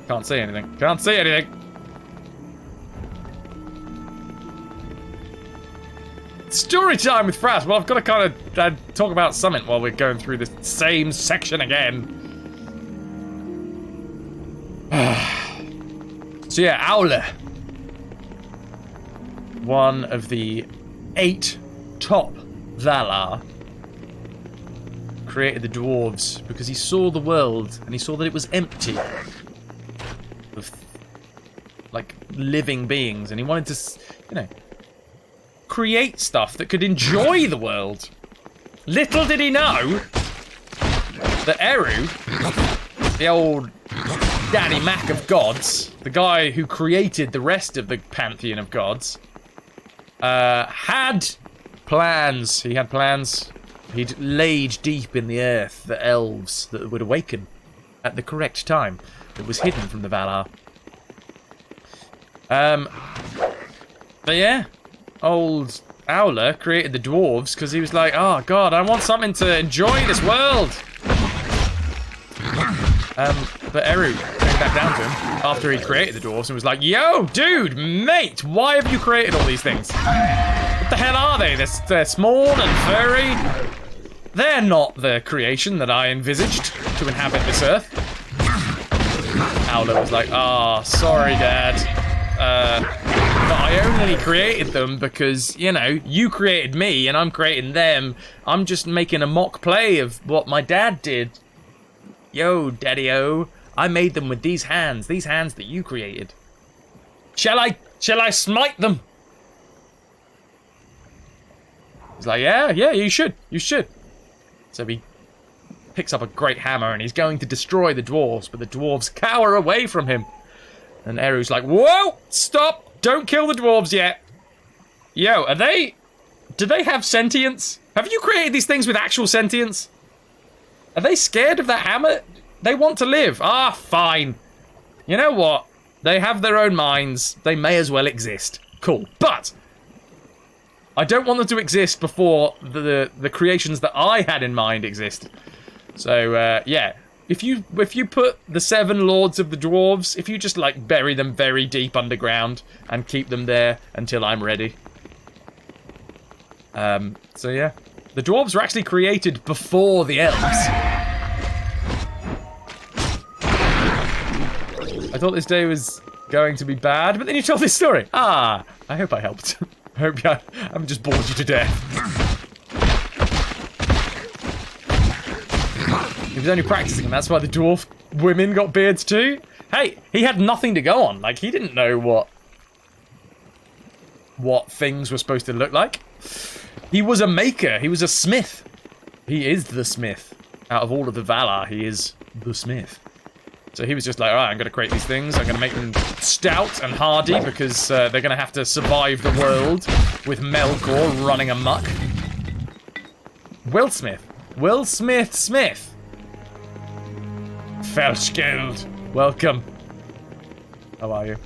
Can't see anything. Can't see anything. Story time with Fras. Well, I've got to kind of talk about something while we're going through the same section again. So yeah, Aule. One of the 8 top Valar created the dwarves because he saw the world and he saw that it was empty of like living beings, and he wanted to, create stuff that could enjoy the world. Little did he know that Eru, the old Daddy Mac of gods, the guy who created the rest of the pantheon of gods, had plans. He had plans. He'd laid deep in the earth the elves that would awaken at the correct time that was hidden from the Valar. But yeah, old Aule created the dwarves because he was like, oh god, I want something to enjoy this world. But Eru came back down to him after he created the dwarves and was like, yo, dude, mate, why have you created all these things? What the hell are they? They're small and furry. They're not the creation that I envisaged to inhabit this earth. Aule was like, sorry, Dad. But I only created them because, you created me and I'm creating them. I'm just making a mock play of what my dad did. Yo, Daddy-o, I made them with these hands that you created. Shall I smite them? He's like, yeah, you should. So he picks up a great hammer and he's going to destroy the dwarves, but the dwarves cower away from him. And Eru's like, whoa, stop, don't kill the dwarves yet. Yo, do they have sentience? Have you created these things with actual sentience? Are they scared of that hammer? They want to live. Ah, fine. You know what? They have their own minds. They may as well exist. Cool. But I don't want them to exist before the creations that I had in mind exist. So, yeah. If you put the 7 Lords of the Dwarves, if you just, like, bury them very deep underground and keep them there until I'm ready. So, yeah. The Dwarves were actually created before the Elves. I thought this day was going to be bad, but then you told this story. Ah, I hope I helped. I hope I haven't just bored you to death. He was only practicing, and that's why the dwarf women got beards too. Hey, he had nothing to go on. Like, he didn't know what things were supposed to look like. He was a maker. He was a smith. He is the smith. Out of all of the Valar, he is the smith. So he was just like, all right, I'm going to create these things. I'm going to make them stout and hardy because they're going to have to survive the world with Melkor running amok. Will Smith. Will Smith Smith. Felskeld. Welcome. How are you?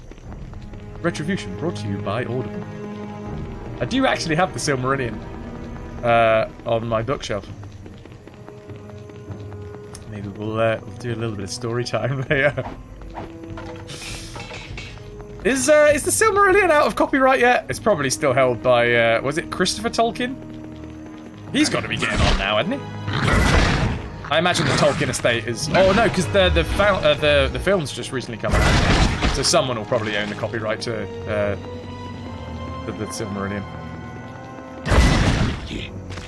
RetroVution brought to you by Audible. I do actually have the Silmarillion on my bookshelf. Maybe we'll do a little bit of story time later. Is the Silmarillion out of copyright yet? It's probably still held by, was it Christopher Tolkien? He's got to be getting on now, hasn't he? I imagine the Tolkien estate is... Oh, no, because the film's just recently come out. So someone will probably own the copyright to the Silmarillion.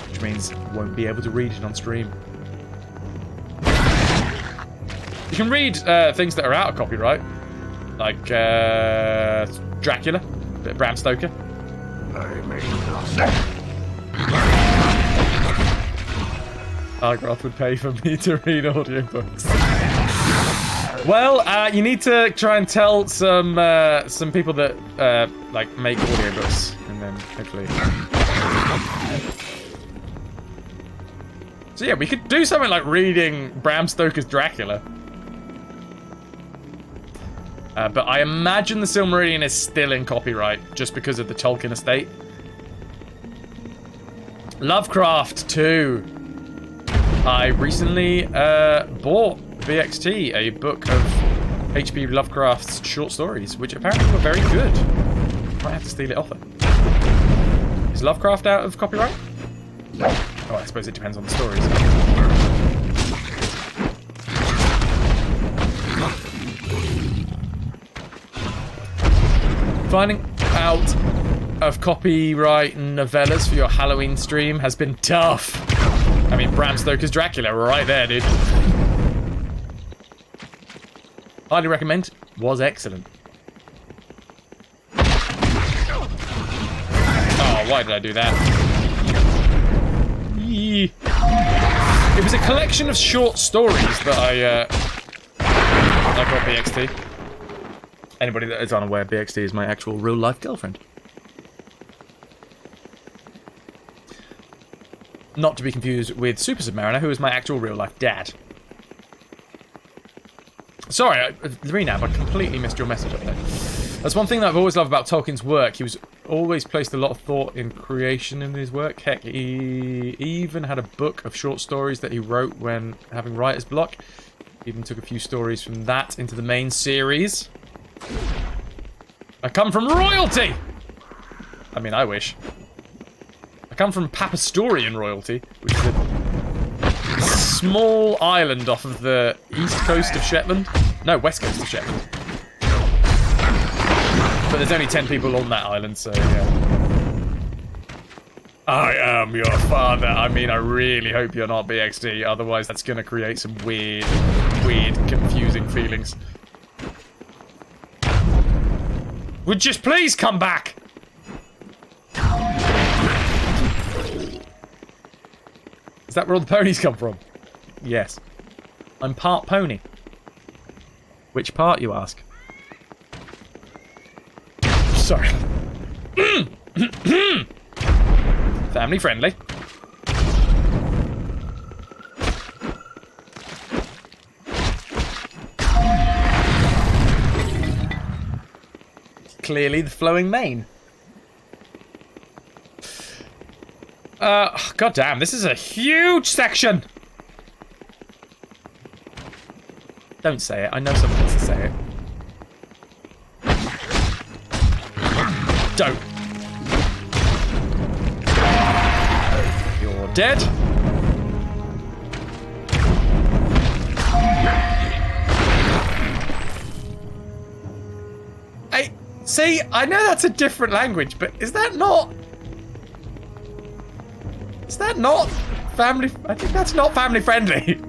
Which means won't be able to read it on stream. You can read things that are out of copyright, like Dracula, a bit of Bram Stoker. Argroth would pay for me to read audiobooks. Well, you need to try and tell some people that like make audiobooks, and then hopefully. So yeah, we could do something like reading Bram Stoker's Dracula. But I imagine the Silmarillion is still in copyright just because of the Tolkien estate. Lovecraft 2. I recently bought VXT, a book of H.P. Lovecraft's short stories, which apparently were very good. Might have to steal it off her. Is Lovecraft out of copyright? Oh, I suppose it depends on the stories. Finding out of copyright novellas for your Halloween stream has been tough. I mean, Bram Stoker's Dracula right there, dude. Highly recommend. Was excellent. Oh, why did I do that? Yee. It was a collection of short stories that I got BXT. Anybody that is unaware, BXT is my actual real-life girlfriend. Not to be confused with Super Submariner, who is my actual real-life dad. Sorry, Renab, I completely missed your message up there. That's one thing that I've always loved about Tolkien's work. He was always placed a lot of thought in creation in his work. Heck, he even had a book of short stories that he wrote when having writer's block. Even took a few stories from that into the main series. I come from royalty! I mean, I wish. I come from Papastorian royalty, which is a small island off of the east coast of Shetland. No, west coast of Shetland. But there's only 10 people on that island, so yeah. I am your father. I mean, I really hope you're not BXD, otherwise that's going to create some weird, confusing feelings. Would just please come back! Is that where all the ponies come from? Yes. I'm part pony. Which part, you ask? Sorry. Family friendly. clearly the flowing mane. God damn, this is a huge section! Don't say it, I know someone wants to say it. Don't. You're dead. See, I know that's a different language, but is that not... Is that not family... I think that's not family friendly.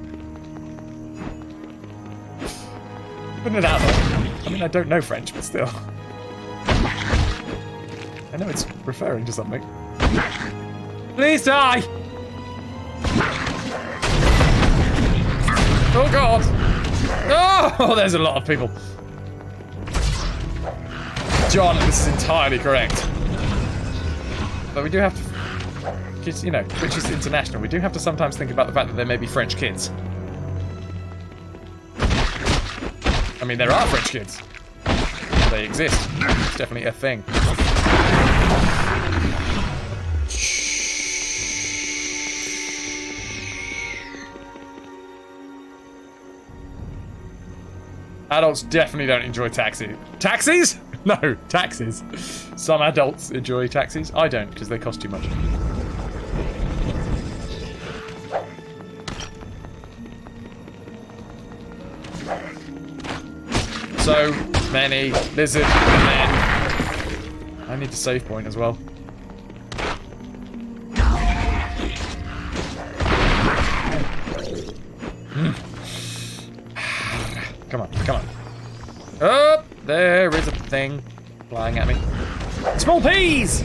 Putting it out there. I mean, I don't know French, but still. I know it's referring to something. Please die! Oh god! Oh, there's a lot of people. John, this is entirely correct. But we do have to... You know, which is international. We do have to sometimes think about the fact that there may be French kids. I mean, there are French kids. They exist. It's definitely a thing. Adults definitely don't enjoy taxis. Taxis? No, taxis. Some adults enjoy taxis. I don't, because they cost too much. So many lizard men. I need a save point as well. Come on, come on. Oh, there is a thing flying at me. Small peas!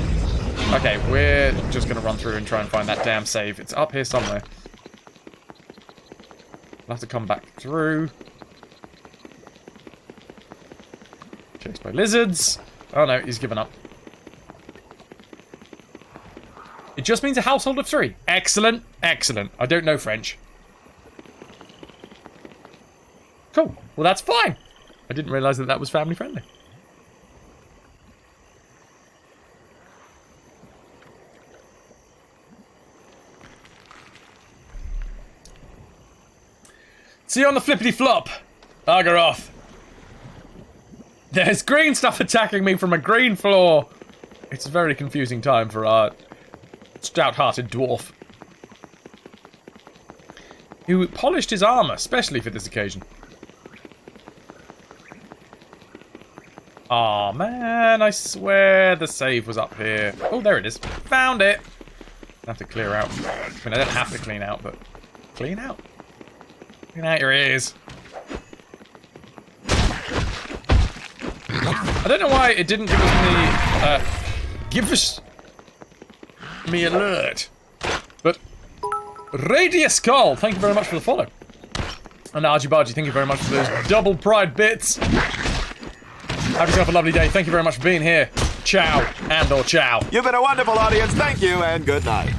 Okay, we're just going to run through and try and find that damn save. It's up here somewhere. I'll have to come back through. Chased by lizards. Oh no, he's given up. It just means a household of 3. Excellent, excellent. I don't know French. Cool. Well, that's fine. I didn't realise that that was family friendly. See you on the flippity flop. Bugger off. There's green stuff attacking me from a green floor. It's a very confusing time for our stout-hearted dwarf, who polished his armour, especially for this occasion. Aw, man, I swear the save was up here. Oh, there it is. Found it. I have to clear out. I mean, I don't have to clean out, but... Clean out? Clean out your ears. I don't know why it didn't give us me alert. But Radius Call, thank you very much for the follow. And Argy Bargy, thank you very much for those double pride bits. Have yourself a lovely day. Thank you very much for being here. Ciao and or ciao. You've been a wonderful audience. Thank you and good night.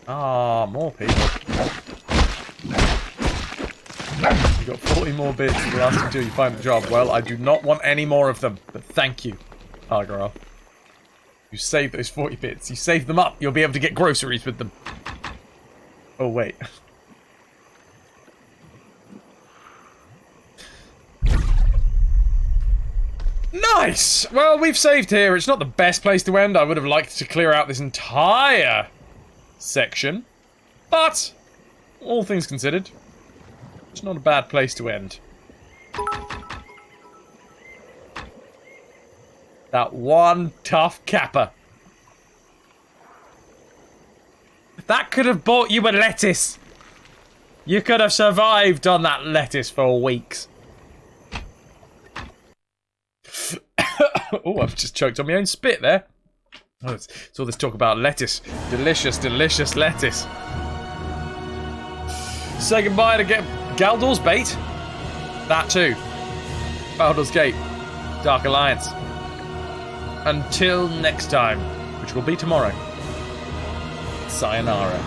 Ah, more people. You got 40 more bits for us until you find the job. Well, I do not want any more of them, but thank you, Argyle. You saved those 40 bits. You saved them up. You'll be able to get groceries with them. Oh, wait. Nice! Well, we've saved here. It's not the best place to end. I would have liked to clear out this entire section. But, all things considered, it's not a bad place to end. That one tough kappa. That could have bought you a lettuce. You could have survived on that lettuce for weeks. Oh, I've just choked on my own spit there. Oh, it's all this talk about lettuce. Delicious, delicious lettuce. Say goodbye to Galdor's bait. That too. Baldur's Gate. Dark Alliance. Until next time, which will be tomorrow. Sayonara.